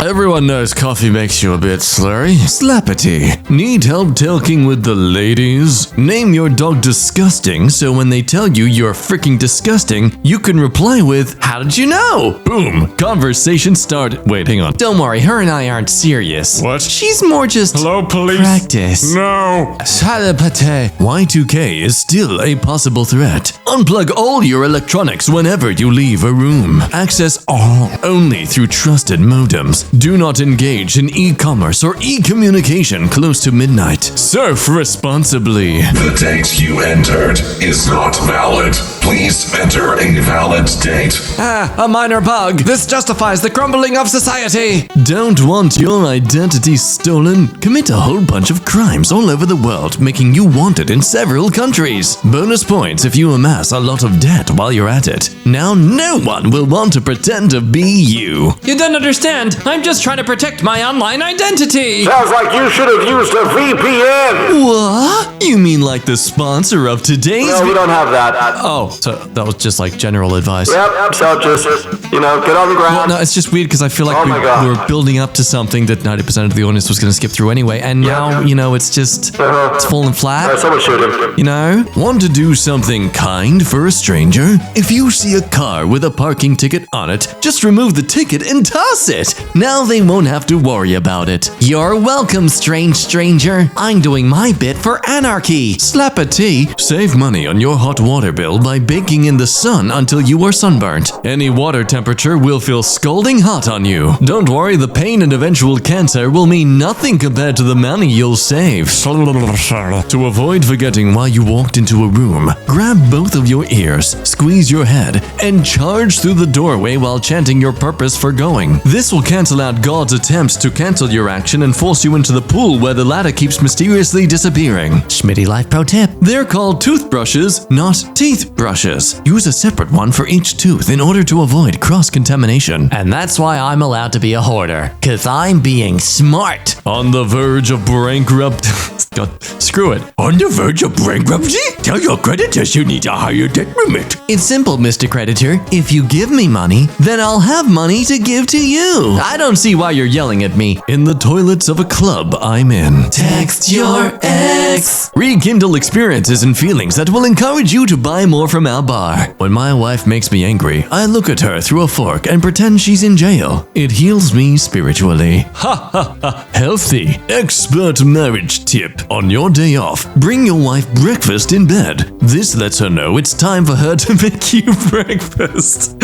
Everyone knows coffee makes you a bit slurry. Slappity. Need help talking with the ladies? Name your dog disgusting, so when they tell you you're freaking disgusting, you can reply with, how did you know? Boom. Conversation started. Wait, hang on. Don't worry, her and I aren't serious. What? She's more just Hello, police? practice. No. Salepate. Y2K is still a possible threat. Unplug all your electronics whenever you leave a room. Access all only through trusted modems. Do not engage in e-commerce or e-communication close to midnight. Surf responsibly. The date you entered is not valid. Please enter a valid date. A minor bug. This justifies the crumbling of society. Don't want your identity stolen? Commit a whole bunch of crimes all over the world, making you wanted in several countries. Bonus points if you amass a lot of debt while you're at it. Now no one will want to pretend to be you. You don't understand. I'm just trying to protect my online identity. Sounds like you should have used a VPN. What? You mean like the sponsor of today's No, we don't have that. Oh, so that was just like general advice. Yep, so just, get on the ground. No, it's just weird because I feel like Oh my God. we were building up to something that 90% of the audience was going to skip through anyway, and now, it's just, it's falling flat, Someone shoot him. you know? Want to do something kind for a stranger? If you see a car with a parking ticket on it, just remove the ticket and toss it. Now they won't have to worry about it. You're welcome, strange stranger. I'm doing my bit for anarchy. Slap a tea. Save money on your hot water bill by baking in the sun until you are sunburnt. Any water temperature will feel scalding hot on you. Don't worry, the pain and eventual cancer will mean nothing compared to the money you'll save. To avoid forgetting why you walked into a room, grab both of your ears, squeeze your head, and charge through the doorway while chanting your purpose for going. This will cancel out God's attempts to cancel your action and force you into the pool where the ladder keeps mysteriously disappearing. Schmitty Life Pro Tip. They're called toothbrushes, not teeth brushes. Use a separate one for each tooth in order to avoid cross-contamination. And that's why I'm allowed to be a hoarder, cause I'm being smart. On the verge of bankrupt... God, screw it. On the verge of bankruptcy? Tell your creditors you need a higher debt limit. It's simple, Mr. Creditor. If you give me money, then I'll have money to give to you. I don't see why you're yelling at me. In the toilets of a club I'm in. Text your ex. Rekindle experiences and feelings that will encourage you to buy more from our bar. When my wife makes me angry, I look at her through a fork and pretend she's in jail. It heals me spiritually. Ha ha ha. Healthy, expert marriage tip. On your day off, bring your wife breakfast in bed. This lets her know it's time for her to make you breakfast.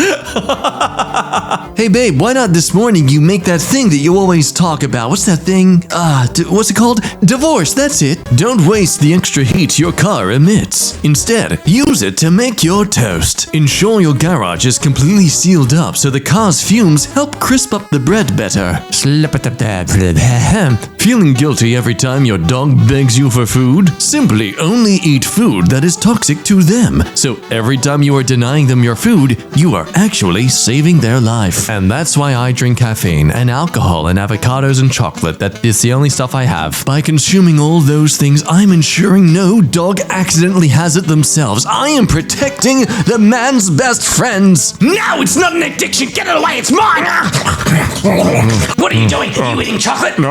Hey babe, why not this morning you make that thing that you always talk about? What's that thing? What's it called? Divorce, that's it. Don't waste the extra heat your car emits. Instead, use it to make your toast. Ensure your garage is completely sealed up so the car's fumes help crisp up the bread better. Feeling guilty every time your dog begs you for food? Simply only eat food that is toxic to them. So every time you are denying them your food, you are actually saving their life. And that's why I drink caffeine and alcohol and avocados and chocolate. That is the only stuff I have. By consuming all those things, I'm ensuring no dog accidentally has it themselves. I am protecting the man's best friends. No, it's not an addiction. Get it away. It's mine. What are you doing? Are you eating chocolate? No,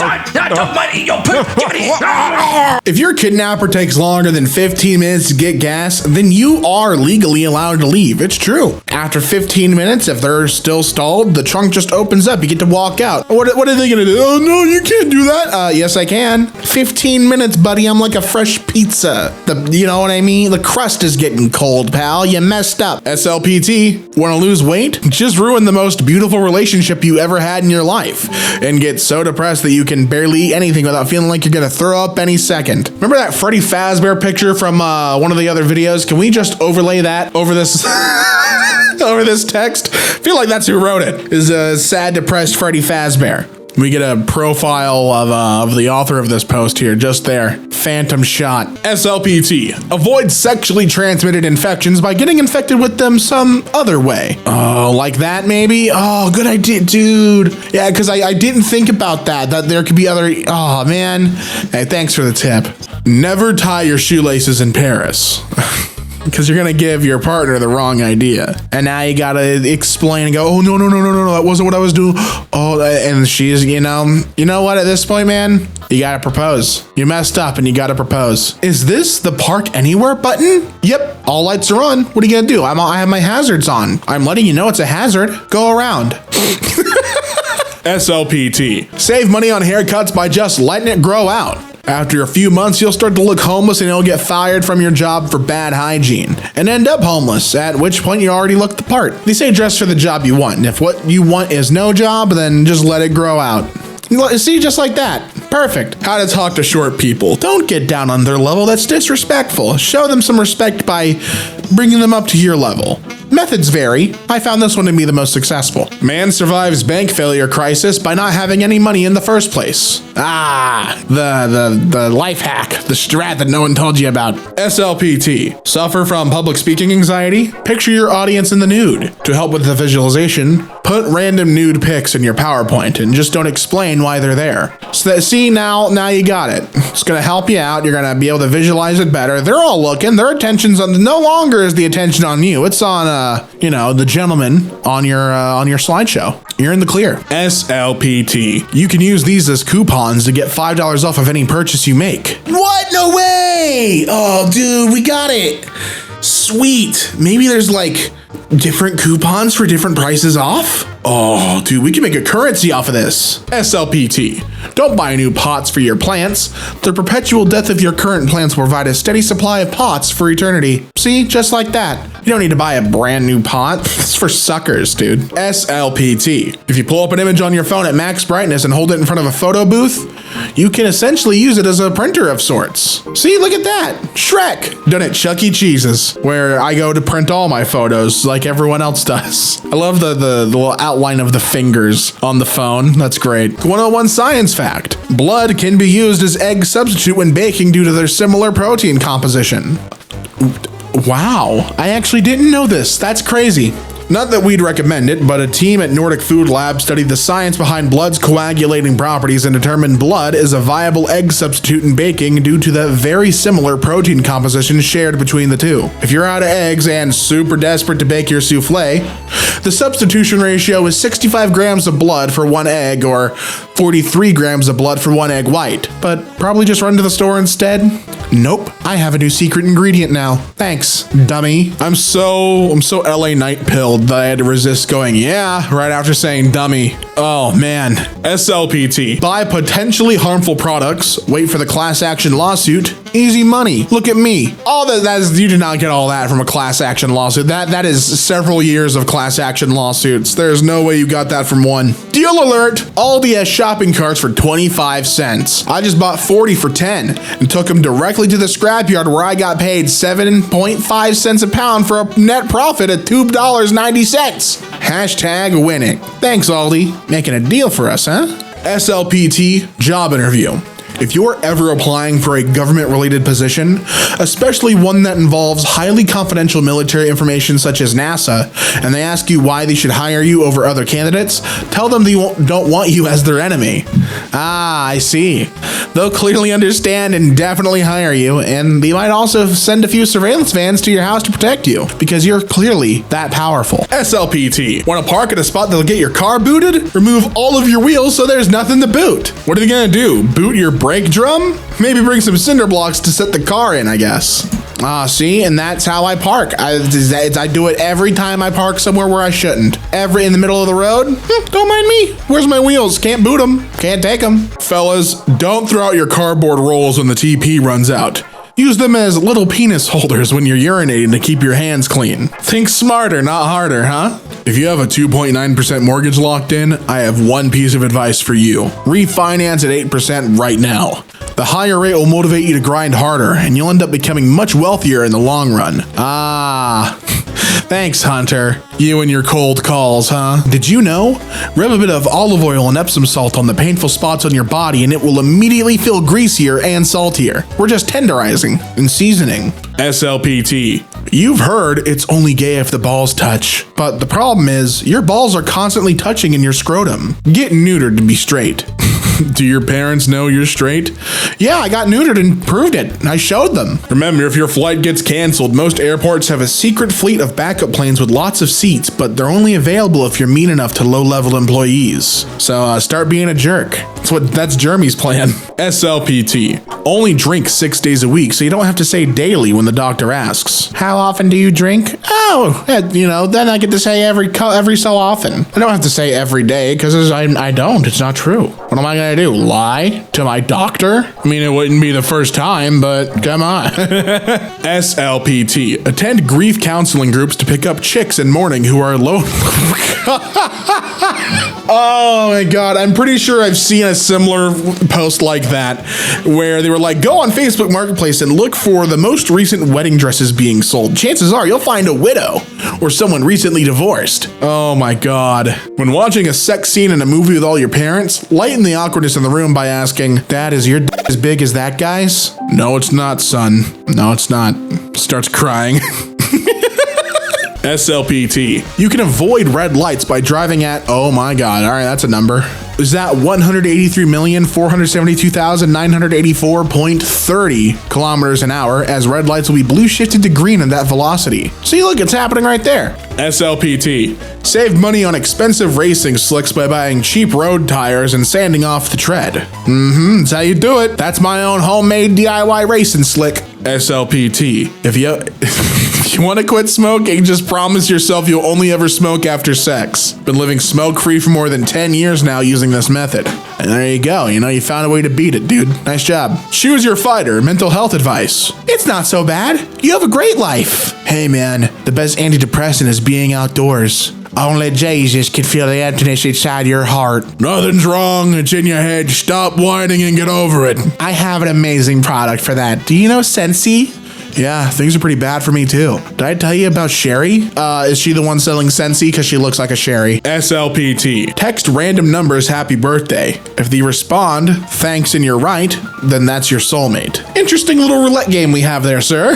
don't mind eat your poop. Give it here. If your kidnapper takes longer than 15 minutes to get gas, then you are legally allowed to leave. It's true. After 15 minutes, if they're still stalled, the trunk just opens up. You get to walk out. What are they gonna do? Oh no, you can't do that. Yes, I can. 15 minutes, buddy. I'm like a fresh pizza. You know what I mean? The crust is getting cold, pal. You messed up. SLPT, want to lose weight? Just ruin the most beautiful relationship you ever had in your life and get so depressed that you can barely eat anything without feeling like you're gonna throw up any second. Remember that Freddy Fazbear picture from one of the other videos? Can we just overlay that over this over this text? I feel like that's who wrote it. Is a sad, depressed Freddy Fazbear. We get a profile of the author of this post here, just there. Phantom shot. SLPT. Avoid sexually transmitted infections by getting infected with them some other way. Oh, like that maybe? Oh, good idea, dude. Yeah, because I didn't think about that there could be other... Oh, man. Hey, thanks for the tip. Never tie your shoelaces in Paris. because you're going to give your partner the wrong idea. And now you got to explain and go, oh, no, that wasn't what I was doing. Oh, and she's, you know what, at this point, man, you got to propose. You messed up and you got to propose. Is this the park anywhere button? Yep, all lights are on. What are you going to do? I have my hazards on. I'm letting you know it's a hazard. Go around. SLPT. Save money on haircuts by just letting it grow out. After a few months, you'll start to look homeless and you'll get fired from your job for bad hygiene and end up homeless, at which point you already look the part. They say dress for the job you want. And if what you want is no job, then just let it grow out. See, just like that. Perfect. How to talk to short people. Don't get down on their level. That's disrespectful. Show them some respect by bringing them up to your level. Methods vary. I found this one to be the most successful. Man survives bank failure crisis by not having any money in the first place. The life hack, the strat that no one told you about. SLPT. Suffer from public speaking anxiety? Picture your audience in the nude. To help with the visualization, put random nude pics in your PowerPoint and just don't explain why they're there. So that, see, now you got it. It's gonna help you out. You're gonna be able to visualize it better. They're all looking. Their attention's on. No longer is the attention on you. It's on the gentleman on your slideshow. You're in the clear. SLPT. You can use these as coupons to get $5 off of any purchase you make. What? No way! Oh, dude, we got it. Sweet. Maybe there's like different coupons for different prices off? Oh, dude, we can make a currency off of this. SLPT. Don't buy new pots for your plants. The perpetual death of your current plants will provide a steady supply of pots for eternity. See, just like that. You don't need to buy a brand new pot. It's for suckers, dude. SLPT. If you pull up an image on your phone at max brightness and hold it in front of a photo booth, you can essentially use it as a printer of sorts. See, look at that. Shrek. Done at Chuck E. Cheese's, where I go to print all my photos like everyone else does. I love the little outline of the fingers on the phone. That's great. 101 science fact. Blood can be used as egg substitute when baking due to their similar protein composition. Wow, I actually didn't know this. That's crazy. Not that we'd recommend it, but a team at Nordic Food Lab studied the science behind blood's coagulating properties and determined blood is a viable egg substitute in baking due to the very similar protein composition shared between the two. If you're out of eggs and super desperate to bake your souffle, the substitution ratio is 65 grams of blood for one egg or 43 grams of blood for one egg white. But probably just run to the store instead? Nope, I have a new secret ingredient now. Thanks, dummy. I'm so LA Night pilled that I had to resist going, yeah, right after saying dummy. Oh man. SLPT. Buy potentially harmful products, wait for the class action lawsuit, easy money. Look at me. All that is, you did not get all that from a class action lawsuit. That is several years of class action lawsuits. There's no way you got that from one. Deal alert. Aldi has shopping carts for 25 cents. I just bought 40 for 10 and took them directly to the scrapyard where I got paid 7.5 cents a pound for a net profit of $2.90. Hashtag winning. Thanks, Aldi. Making a deal for us, huh? SLPT job interview. If you're ever applying for a government-related position, especially one that involves highly confidential military information such as NASA, and they ask you why they should hire you over other candidates, tell them they don't want you as their enemy. Ah, I see. They'll clearly understand and definitely hire you, and they might also send a few surveillance vans to your house to protect you, because you're clearly that powerful. SLPT. Want to park at a spot that'll get your car booted? Remove all of your wheels so there's nothing to boot. What are they gonna do? Boot your brake drum? Maybe bring some cinder blocks to set the car in, I guess. See, and that's how I park. I do it every time I park somewhere where I shouldn't. In the middle of the road? Don't mind me. Where's my wheels? Can't boot them. Can't take them. Fellas, don't throw out your cardboard rolls when the TP runs out. Use them as little penis holders when you're urinating to keep your hands clean. Think smarter, not harder, huh? If you have a 2.9% mortgage locked in, I have one piece of advice for you. Refinance at 8% right now. The higher rate will motivate you to grind harder, and you'll end up becoming much wealthier in the long run. Thanks, Hunter. You and your cold calls, huh? Did you know? Rub a bit of olive oil and Epsom salt on the painful spots on your body and it will immediately feel greasier and saltier. We're just tenderizing and seasoning. SLPT. You've heard it's only gay if the balls touch. But the problem is, your balls are constantly touching in your scrotum. Get neutered to be straight. Do your parents know you're straight? Yeah, I got neutered and proved it. I showed them. Remember, if your flight gets canceled, most airports have a secret fleet of backup planes with lots of seats, but they're only available if you're mean enough to low-level employees. So start being a jerk. That's Jeremy's plan. SLPT. Only drink 6 days a week, so you don't have to say daily when the doctor asks. How often do you drink? Oh, then I get to say every so often. I don't have to say every day because I don't. It's not true. What am I gonna do? Lie to my doctor? I mean, it wouldn't be the first time, but come on. SLPT. Attend grief counseling groups to pick up chicks in mourning who are low. Oh my god, I'm pretty sure I've seen a similar post like that where they were like, go on Facebook Marketplace and look for the most recent wedding dresses being sold. Chances are you'll find a widow or someone recently divorced. Oh my god. When watching a sex scene in a movie with all your parents, lighten the awkwardness in the room by asking, Dad, is your as big as that guy's? No, it's not, son. No, it's not. Starts crying. SLPT. You can avoid red lights by driving at, oh my god, all right, that's a number. Is that 183,472,984.30 kilometers an hour, as red lights will be blue shifted to green at that velocity. See, look, it's happening right there. SLPT. Save money on expensive racing slicks by buying cheap road tires and sanding off the tread. That's how you do it. That's my own homemade DIY racing slick. SLPT. If you want to quit smoking, just promise yourself you'll only ever smoke after sex. Been living smoke-free for more than 10 years now using this method. And there you go. You found a way to beat it, dude. Nice job. Choose your fighter. Mental health advice. It's not so bad. You have a great life. Hey, man. The best antidepressant is being outdoors. Only Jesus can feel the emptiness inside your heart. Nothing's wrong. It's in your head. Stop whining and get over it. I have an amazing product for that. Do you know Sensi? Yeah, things are pretty bad for me too. Did I tell you about Sherry? Is she the one selling Sensi because she looks like a Sherry? SLPT. Text random numbers happy birthday. If they respond, thanks and you're right, then that's your soulmate. Interesting little roulette game we have there, sir.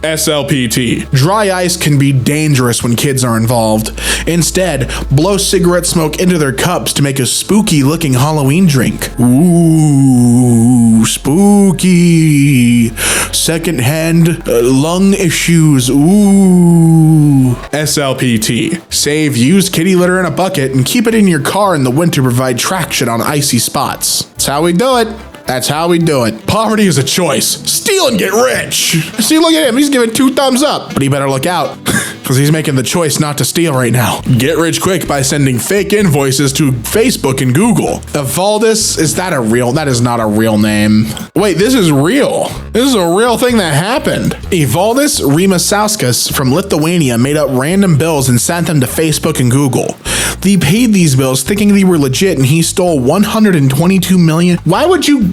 SLPT. Dry ice can be dangerous when kids are involved. Instead, blow cigarette smoke into their cups to make a spooky looking Halloween drink. Ooh, spooky. Secondhand lung issues. Ooh. SLPT. Save used kitty litter in a bucket and keep it in your car in the winter to provide traction on icy spots. That's how we do it. That's how we do it. Poverty is a choice. Steal and get rich. See, look at him. He's giving 2 thumbs up. But he better look out, because he's making the choice not to steal right now. Get rich quick by sending fake invoices to Facebook and Google. Evaldis, that is not a real name. Wait, this is real. This is a real thing that happened. Evaldis Rimasauskas from Lithuania made up random bills and sent them to Facebook and Google. They paid these bills thinking they were legit, and he stole 122 million. Why would you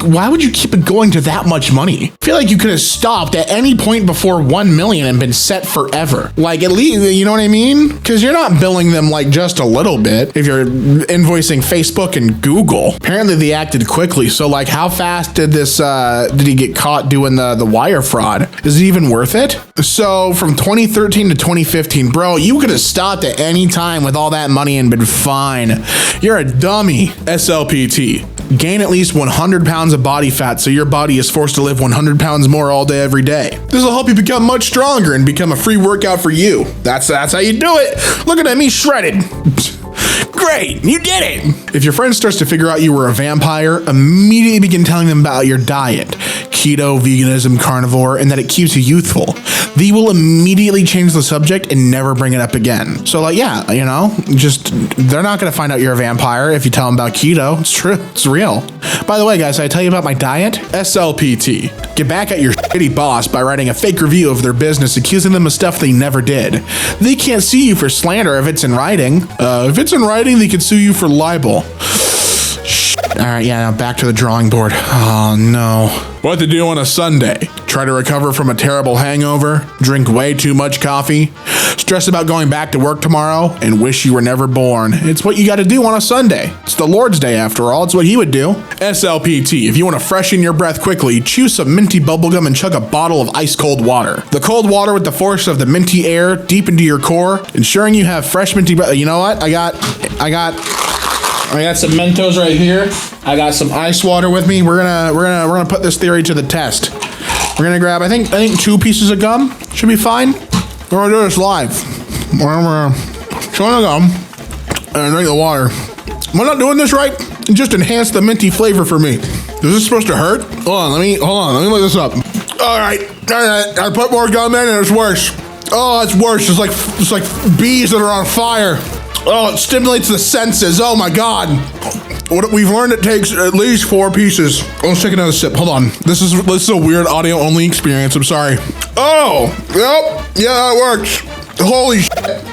keep it going to that much money? I feel like you could have stopped at any point before 1 million and been set forever. Like, at least, you know what I mean? Because you're not billing them like just a little bit if you're invoicing Facebook and Google. Apparently they acted quickly. So like, how fast did he get caught doing the wire fraud? Is it even worth it? So from 2013 to 2015, bro, you could have stopped at any time with all that money and been fine. You're a dummy. SLPT. Gain at least 100 pounds of body fat so your body is forced to live 100 pounds more all day every day. This will help you become much stronger and become a free workout for you. That's how you do it. Look at me shredded. Great, you did it. If your friend starts to figure out you were a vampire, immediately begin telling them about your diet. Keto, veganism, carnivore, and that it keeps you youthful. They will immediately change the subject and never bring it up again. So like, yeah, they're not gonna find out you're a vampire if you tell them about keto. It's true, it's real. By the way, guys, I tell you about my diet? SLPT. Get back at your shitty boss by writing a fake review of their business, accusing them of stuff they never did. They can't sue you for slander if it's in writing. If it's in writing, they could sue you for libel. All right, yeah, now back to the drawing board. Oh, no. What to do on a Sunday? Try to recover from a terrible hangover? Drink way too much coffee? Stress about going back to work tomorrow? And wish you were never born? It's what you got to do on a Sunday. It's the Lord's Day, after all. It's what he would do. SLPT. If you want to freshen your breath quickly, chew some minty bubblegum and chug a bottle of ice cold water. The cold water with the force of the minty air deep into your core, ensuring you have fresh minty breath. You know what? I got I got some Mentos right here. I got some ice water with me. We're gonna put this theory to the test. We're gonna grab, I think 2 pieces of gum should be fine. We're gonna do this live. We're gonna chew the gum and drink the water. Am I not doing this right? It just enhanced the minty flavor for me. Is this supposed to hurt? Hold on, let me look this up. All right. I put more gum in and it's worse. Oh, it's worse. It's like bees that are on fire. Oh, it stimulates the senses. Oh my God. What we've learned, it takes at least 4 pieces. Let's take another sip. Hold on. This is a weird audio only experience. I'm sorry. Oh, yep. Yeah, that works. Holy shit.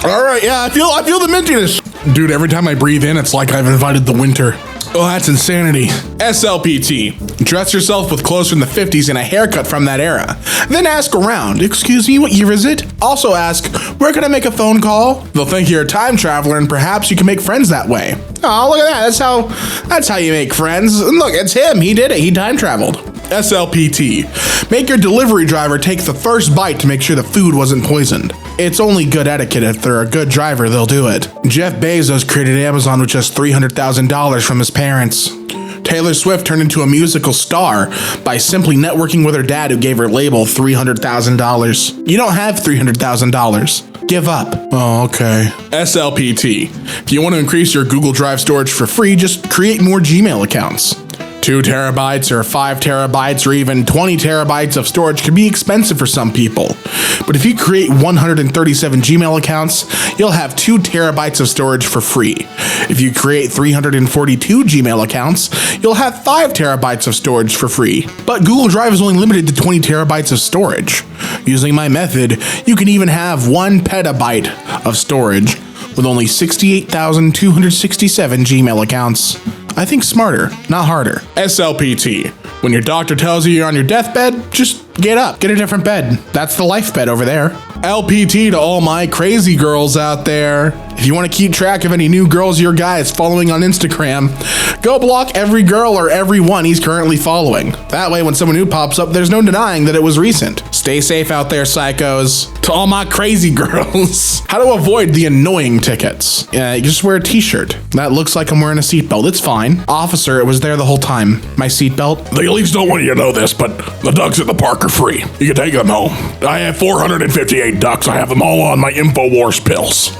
All right. Yeah, I feel the mintiness. Dude, every time I breathe in, it's like I've invited the winter. Oh, that's insanity. SLPT. Dress yourself with clothes from the 50s and a haircut from that era. Then ask around, excuse me, what year is it? Also ask, where can I make a phone call? They'll think you're a time traveler and perhaps you can make friends that way. Oh, look at that. That's how you make friends. And look, it's him. He did it. He time traveled. SLPT. Make your delivery driver take the first bite to make sure the food wasn't poisoned. It's only good etiquette. If they're a good driver, they'll do it. Jeff Bezos created Amazon with just $300,000 from his parents. Taylor Swift turned into a musical star by simply networking with her dad, who gave her label $300,000. You don't have $300,000. Give up. Oh, okay. SLPT. If you want to increase your Google Drive storage for free, just create more Gmail accounts. 2 terabytes or 5 terabytes or even 20 terabytes of storage can be expensive for some people. But if you create 137 Gmail accounts, you'll have 2 terabytes of storage for free. If you create 342 Gmail accounts, you'll have 5 terabytes of storage for free. But Google Drive is only limited to 20 terabytes of storage. Using my method, you can even have 1 petabyte of storage with only 68,267 Gmail accounts. I think smarter, not harder. SLPT. When your doctor tells you you're on your deathbed, just get up, get a different bed. That's the life bed over there. LPT to all my crazy girls out there. If you want to keep track of any new girls your guy is following on Instagram, go block every girl or every one he's currently following. That way, when someone new pops up, there's no denying that it was recent. Stay safe out there, psychos. To all my crazy girls. How to avoid the annoying tickets. You just wear a t-shirt. That looks like I'm wearing a seatbelt. It's fine. Officer, it was there the whole time. My seatbelt. The elites don't want you to know this, but the ducks at the park are free. You can take them home. I have 458 ducks. I have them all on my InfoWars pills.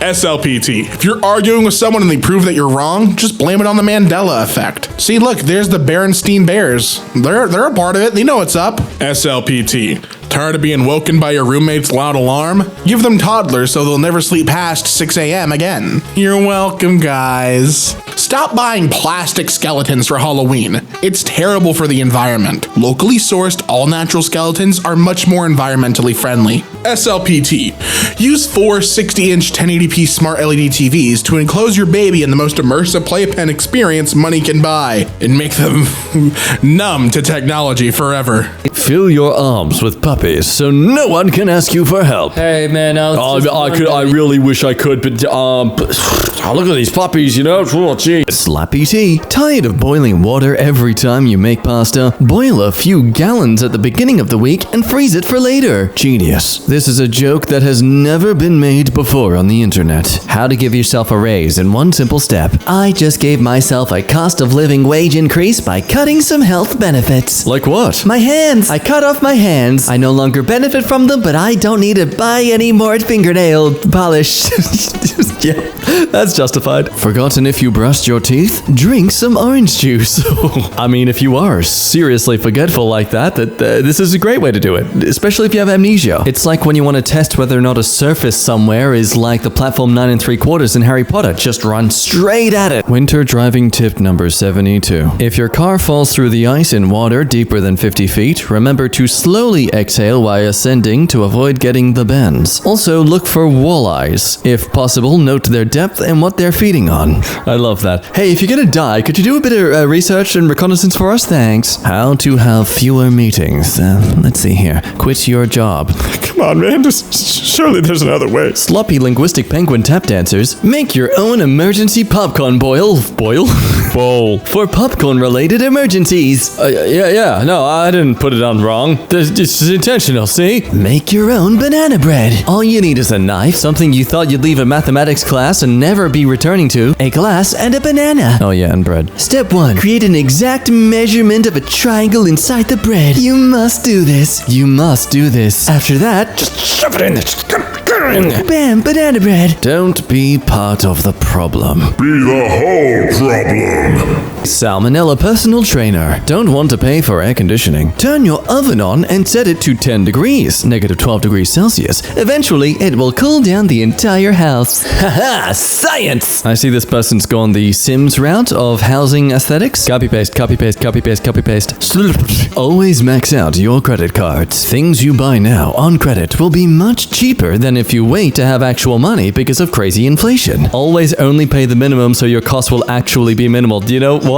SLPT. If you're arguing with someone and they prove that you're wrong, just blame it on the Mandela effect. See, look, there's the Berenstein Bears. They're a part of it. They know what's up. SLPT. Tired of being woken by your roommate's loud alarm? Give them toddlers so they'll never sleep past 6 a.m. again. You're welcome, guys. Stop buying plastic skeletons for Halloween. It's terrible for the environment. Locally sourced, all-natural skeletons are much more environmentally friendly. SLPT. Use 4 60-inch 1080p smart LED TVs to enclose your baby in the most immersive playpen experience money can buy and make them numb to technology forever. Fill your arms with puppies so no one can ask you for help. Hey man, I really wish I could, but look at these puppies, you know. Oh, gee. Slappy tea. Tired of boiling water every time you make pasta? Boil a few gallons at the beginning of the week and freeze it for later. Genius. This is a joke that has never been made before on the internet. How to give yourself a raise in one simple step. I just gave myself a cost of living wage increase by cutting some health benefits. Like what? My hands. I cut off my hands. I no longer benefit from them, but I don't need to buy any more fingernail polish. Yeah, that's justified. Forgotten if you brushed your teeth? Drink some orange juice. I mean, if you are seriously forgetful like that, this is a great way to do it, especially if you have amnesia. It's like when you want to test whether or not a surface somewhere is like the platform 9 3/4 in Harry Potter. Just run straight at it. Winter driving tip number 72. If your car falls through the ice in water deeper than 50 feet, remember to slowly exhale while ascending to avoid getting the bends. Also, look for walleyes. If possible, note their depth and what they're feeding on. I love that. Hey, if you're gonna die, could you do a bit of research and reconnaissance for us? Thanks. How to have fewer meetings. Let's see here. Quit your job. Come on, man. Surely there's another way. Sloppy linguistic penguin tap dancers, make your own emergency popcorn bowl for popcorn-related emergencies. No, I didn't put it on wrong. It's intentional, see? Make your own banana bread. All you need is a knife, something you thought you'd leave a mathematics class and never be returning to, a glass, and a banana. Oh yeah, and bread. Step 1. Create an exact measurement of a triangle inside the bread. You must do this. You must do this. After that, just shove it in there. Bam, banana bread. Don't be part of the problem. Be the whole problem. Salmonella personal trainer. Don't want to pay for air conditioning? Turn your oven on and set it to 10 degrees, negative 12 degrees Celsius. Eventually, it will cool down the entire house. Haha, science! I see this person's gone the Sims route of housing aesthetics. Copy paste, copy paste, copy paste, copy paste. Always max out your credit cards. Things you buy now on credit will be much cheaper than if you wait to have actual money because of crazy inflation. Always only pay the minimum so your cost will actually be minimal. Do you know what?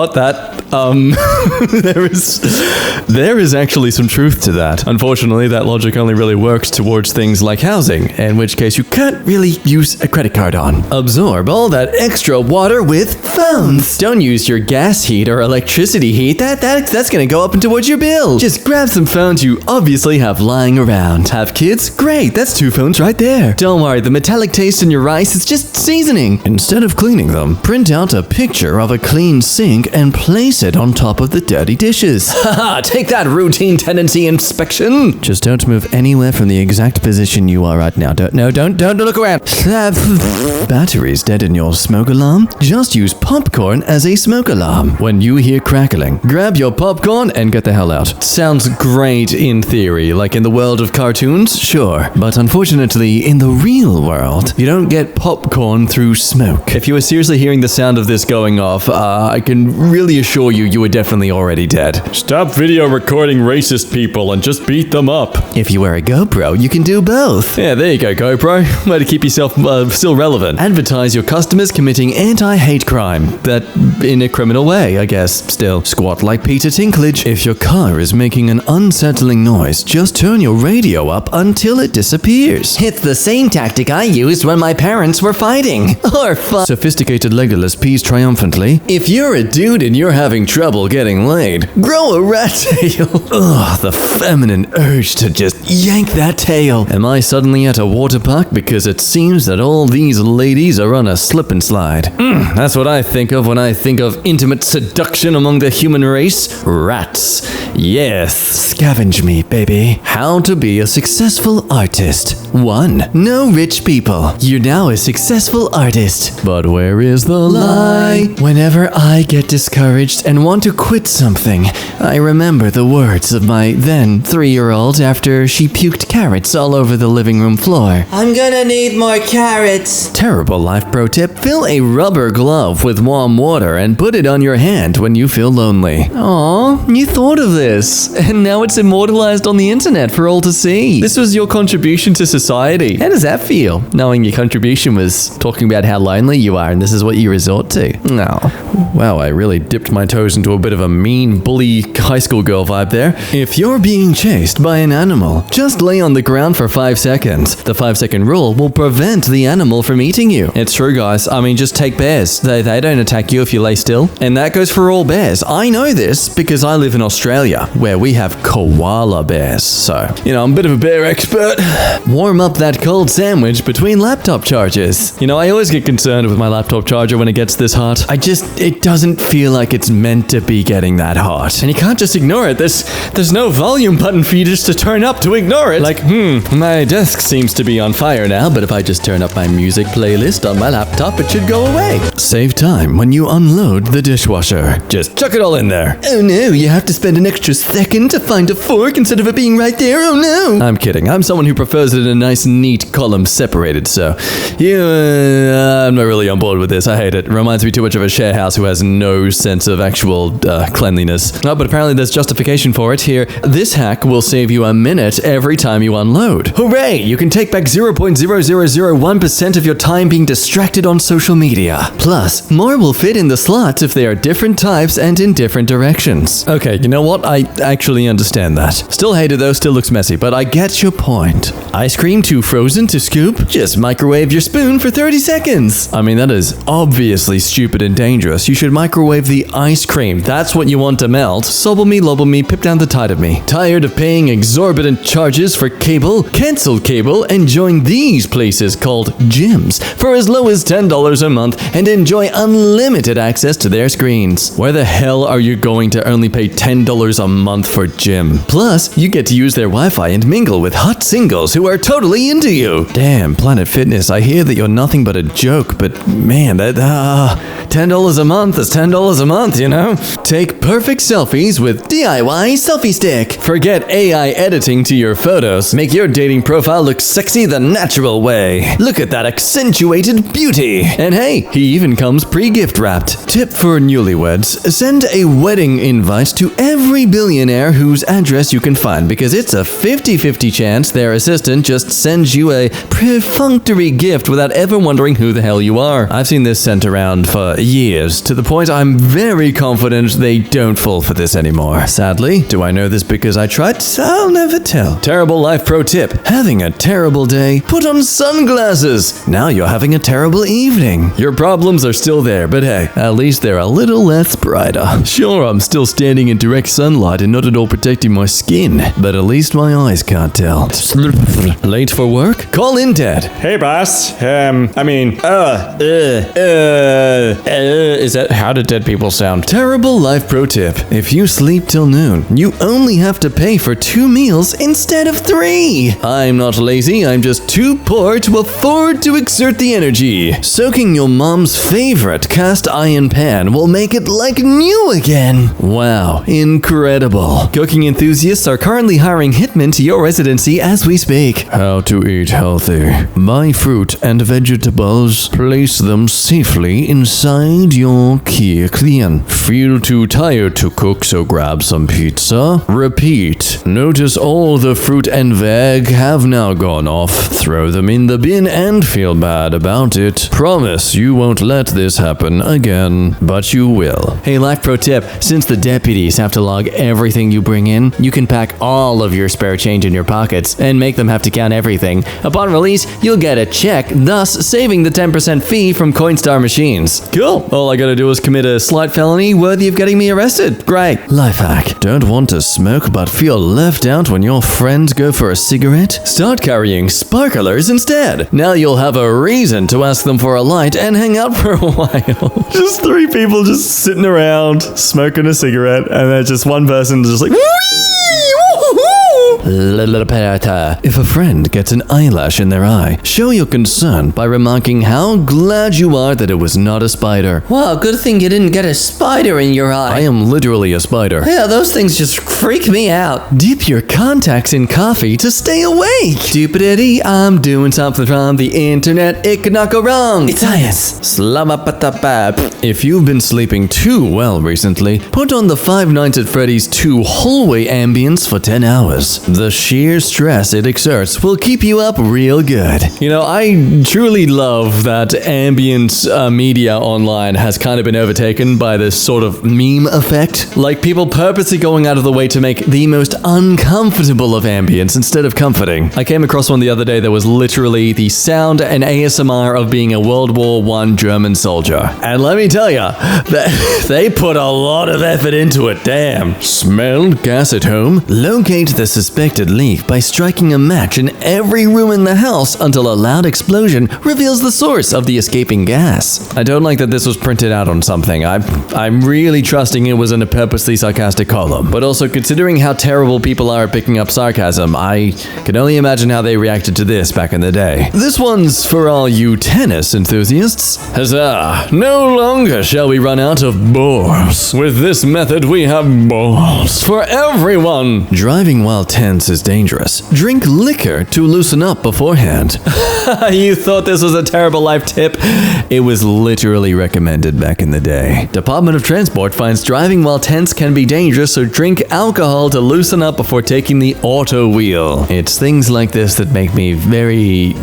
There is actually some truth to that. Unfortunately, that logic only really works towards things like housing, in which case you can't really use a credit card on. Absorb all that extra water with phones. Don't use your gas heat or electricity heat. That's gonna go up and towards your bill. Just grab some phones you obviously have lying around. Have kids? Great, that's 2 phones right there. Don't worry, the metallic taste in your rice is just seasoning. Instead of cleaning them, print out a picture of a clean sink and place it on top of the dirty dishes. Haha, take that routine tendency inspection. Just don't move anywhere from the exact position you are right now. Don't look around. Batteries dead in your smoke alarm? Just use popcorn as a smoke alarm. When you hear crackling, grab your popcorn and get the hell out. Sounds great in theory, like in the world of cartoons, sure. But unfortunately, in the real world, you don't get popcorn through smoke. If you were seriously hearing the sound of this going off, I can really assure you were definitely already dead. Stop video recording racist people and just beat them up. If you wear a GoPro, you can do both. Yeah, there you go, GoPro. Way to keep yourself still relevant. Advertise your customers committing anti-hate crime. That in a criminal way, I guess. Still, squat like Peter Dinklage. If your car is making an unsettling noise, just turn your radio up until it disappears. It's the same tactic I used when my parents were fighting. Or Sophisticated Legolas pees triumphantly. If you're a dude and you're having trouble getting laid, grow a rat tail. Ugh, the feminine urge to just yank that tail. Am I suddenly at a water park because it seems that all these ladies are on a slip and slide? That's what I think of when I think of intimate seduction among the human race. Rats. Yes, scavenge me, baby. How to be a successful artist. 1. No rich people. You're now a successful artist. But where is the lie? Whenever I get discouraged and want to quit something, I remember the words of my then 3-year-old after she puked carrots all over the living room floor. I'm gonna need more carrots. Terrible life pro tip. Fill a rubber glove with warm water and put it on your hand when you feel lonely. Aw, you thought of this. And now it's immortalized on the internet for all to see. This was your contribution to society. How does that feel? Knowing your contribution was talking about how lonely you are and this is what you resort to. No. Wow, I really dipped my toes into a bit of a mean, bully high school girl vibe there. If you're being chased by an animal, just lay on the ground for 5 seconds. The 5-second rule will prevent the animal from eating you. It's true, guys. I mean, just take bears. They don't attack you if you lay still. And that goes for all bears. I know this because I live in Australia, where we have koala bears. So, I'm a bit of a bear expert. Warm up that cold sandwich between laptop charges. I always get concerned with my laptop charger when it gets this hot. It doesn't feel like it's meant to be getting that hot. And you can't just ignore it. There's no volume button for you just to turn up to ignore it. Like, my desk seems to be on fire now, but if I just turn up my music playlist on my laptop, it should go away. Save time when you unload the dishwasher. Just chuck it all in there. Oh no, you have to spend an extra second to find a fork instead of it being right there. Oh no. I'm kidding. I'm someone who prefers it in a nice, neat column separated, so I'm not really on board with this. I hate it. Reminds me too much of a share house who has no sense of actual cleanliness. But apparently there's justification for it here. This hack will save you a minute every time you unload. Hooray! You can take back 0.0001% of your time being distracted on social media. Plus, more will fit in the slots if they are different types and in different directions. Okay, you know what? I actually understand that. Still hate it though, still looks messy, but I get your point. Ice cream too frozen to scoop? Just microwave your spoon for 30 seconds. I mean, that is obviously stupid and dangerous. You should microwave the ice cream. That's what you want to melt. Sobble me, lobble me, pip down the tide of me. Tired of paying exorbitant charges for cable? Cancel cable and join these places called gyms for as low as $10 a month and enjoy unlimited access to their screens. Where the hell are you going to only pay $10 a month for gym? Plus, you get to use their Wi-Fi and mingle with hot singles who are totally into you. Damn, Planet Fitness, I hear that you're nothing but a joke, but man, that $10 a month is $10 a month, you know? Take perfect selfies with DIY Selfie Stick. Forget AI editing to your photos. Make your dating profile look sexy the natural way. Look at that accentuated beauty. And hey, he even comes pre-gift wrapped. Tip for newlyweds: send a wedding invite to every billionaire whose address you can find, because it's a 50-50 chance their assistant just sends you a perfunctory gift without ever wondering who the hell you are. I've seen this sent around for years, to the point I'm very confident they don't fall for this anymore. Sadly, do I know this because I tried? I'll never tell. Terrible life pro tip: having a terrible day? Put on sunglasses. Now you're having a terrible evening. Your problems are still there, but hey, at least they're a little less brighter. Sure, I'm still standing in direct sunlight and not at all protecting my skin, but at least my eyes can't tell. Late for work? Call in dead. Hey, boss. Is that how do dead people sound? Terrible life pro tip: if you sleep till noon, you only have to pay for 2 meals instead of 3. I'm not lazy, I'm just too poor to afford to exert the energy. Soaking your mom's favorite cast iron pan will make it like new again. Wow, incredible. Cooking enthusiasts are currently hiring hitmen to your residency as we speak. How to eat healthy. Buy fruit and vegetables. Place them safely inside your kitchen. Feel too tired to cook, so grab some pizza. Repeat. Notice all the fruit and veg have now gone off. Throw them in the bin and feel bad about it. Promise you won't let this happen again, but you will. Hey, life pro tip: since the deputies have to log everything you bring in, you can pack all of your spare change in your pockets and make them have to count everything. Upon release, you'll get a check, thus saving the 10% fee from Coinstar machines. Cool. All I gotta do is commit a slight felony worthy of getting me arrested. Great. Life hack: don't want to smoke but feel left out when your friends go for a cigarette? Start carrying sparklers instead. Now you'll have a reason to ask them for a light and hang out for a while. Just 3 people just sitting around smoking a cigarette, and then just one person just like, if a friend gets an eyelash in their eye, show your concern by remarking how glad you are that it was not a spider. Wow, good thing you didn't get a spider in your eye. I am literally a spider. Yeah, those things just freak me out. Dip your contacts in coffee to stay awake. Stupidity, I'm doing something from the internet. It could not go wrong. It's science. If you've been sleeping too well recently, put on the 5 Nights at Freddy's 2 hallway ambience for 10 hours. The sheer stress it exerts will keep you up real good. You know, I truly love that ambient media online has kind of been overtaken by this sort of meme effect. Like people purposely going out of the way to make the most uncomfortable of ambience instead of comforting. I came across one the other day that was literally the sound and ASMR of being a World War I German soldier. And let me tell you, they put a lot of effort into it, damn. Smelled gas at home? Locate the suspected leak by striking a match in every room in the house until a loud explosion reveals the source of the escaping gas. I don't like that this was printed out on something. I'm really trusting it was in a purposely sarcastic column. But also, considering how terrible people are at picking up sarcasm, I can only imagine how they reacted to this back in the day. This one's for all you tennis enthusiasts. Huzzah! No longer shall we run out of balls. With this method, we have balls for everyone. Driving while tense substance is dangerous. Drink liquor to loosen up beforehand. You thought this was a terrible life tip? It was literally recommended back in the day. Department of Transport finds driving while tense can be dangerous, so drink alcohol to loosen up before taking the auto wheel. It's things like this that make me very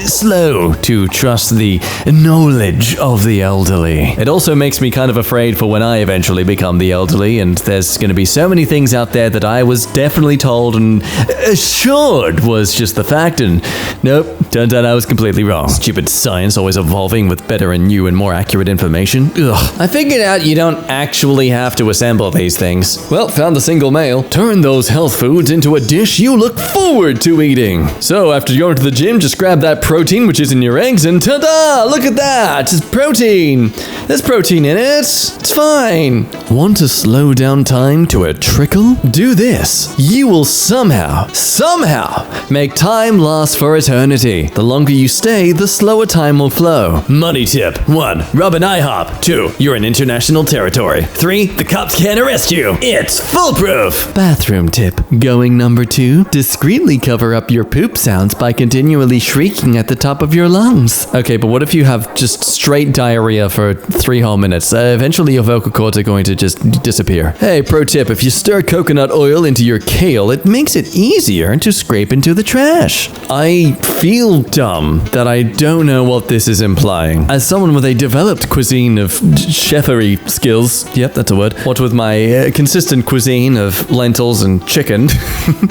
slow to trust the knowledge of the elderly. It also makes me kind of afraid for when I eventually become the elderly, and there's going to be so many things out there that I was definitely told and assured was just the fact, and nope, turns out I was completely wrong. Stupid science always evolving with better and new and more accurate information. Ugh. I figured out you don't actually have to assemble these things. Well, found the single male. Turn those health foods into a dish you look forward to eating. So after you go to the gym, just grab that protein which is in your eggs and ta-da! Look at that! It's protein! There's protein in it. It's fine. Want to slow down time to a trickle? Do this. You will somehow make time last for eternity. The longer you stay, the slower time will flow. Money tip. 1. Rub an IHOP. 2. You're in international territory. 3. The cops can't arrest you. It's foolproof. Bathroom tip. Going number 2. Discreetly cover up your poop sounds by continually shrieking at the top of your lungs. Okay, but what if you have just straight diarrhea for 3 whole minutes? Eventually your vocal cords are going to just disappear. Hey, pro tip. If you stir coconut oil into your kale, it makes it easier to scrape into the trash. I feel dumb that I don't know what this is implying. As someone with a developed cuisine of chefery skills, yep, that's a word, what with my consistent cuisine of lentils and chicken,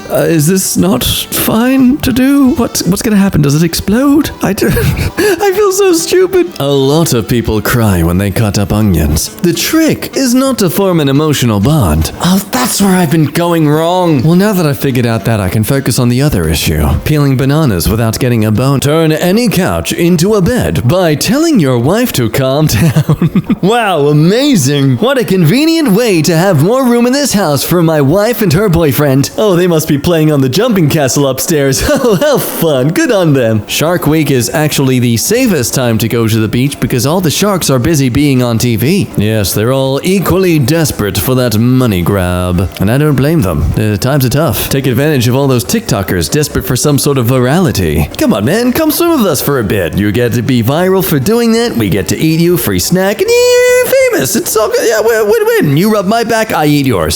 is this not fine to do? What's gonna happen? Does it explode? I feel so stupid. A lot of people cry when they cut up onions. The trick is not to form an emotional bond. Oh, that's where I've been going wrong. Well, now that I've figured out that, I can focus on the other issue. Peeling bananas without getting a bone. Turn any couch into a bed by telling your wife to calm down. Wow, amazing. What a convenient way to have more room in this house for my wife and her boyfriend. Oh, they must be playing on the jumping castle upstairs. Oh, how fun. Good on them. Shark Week is actually the safest time to go to the beach because all the sharks are busy being on TV. Yes, they're all equally desperate for that money grab. And I don't blame them. Times are tough. Take advantage of all those TikTokers desperate for some sort of virality. Come on, man. Come swim with us for a bit. You get to be viral for doing that. We get to eat you, free snack, and you're famous. It's all good. Yeah, win-win. You rub my back, I eat yours.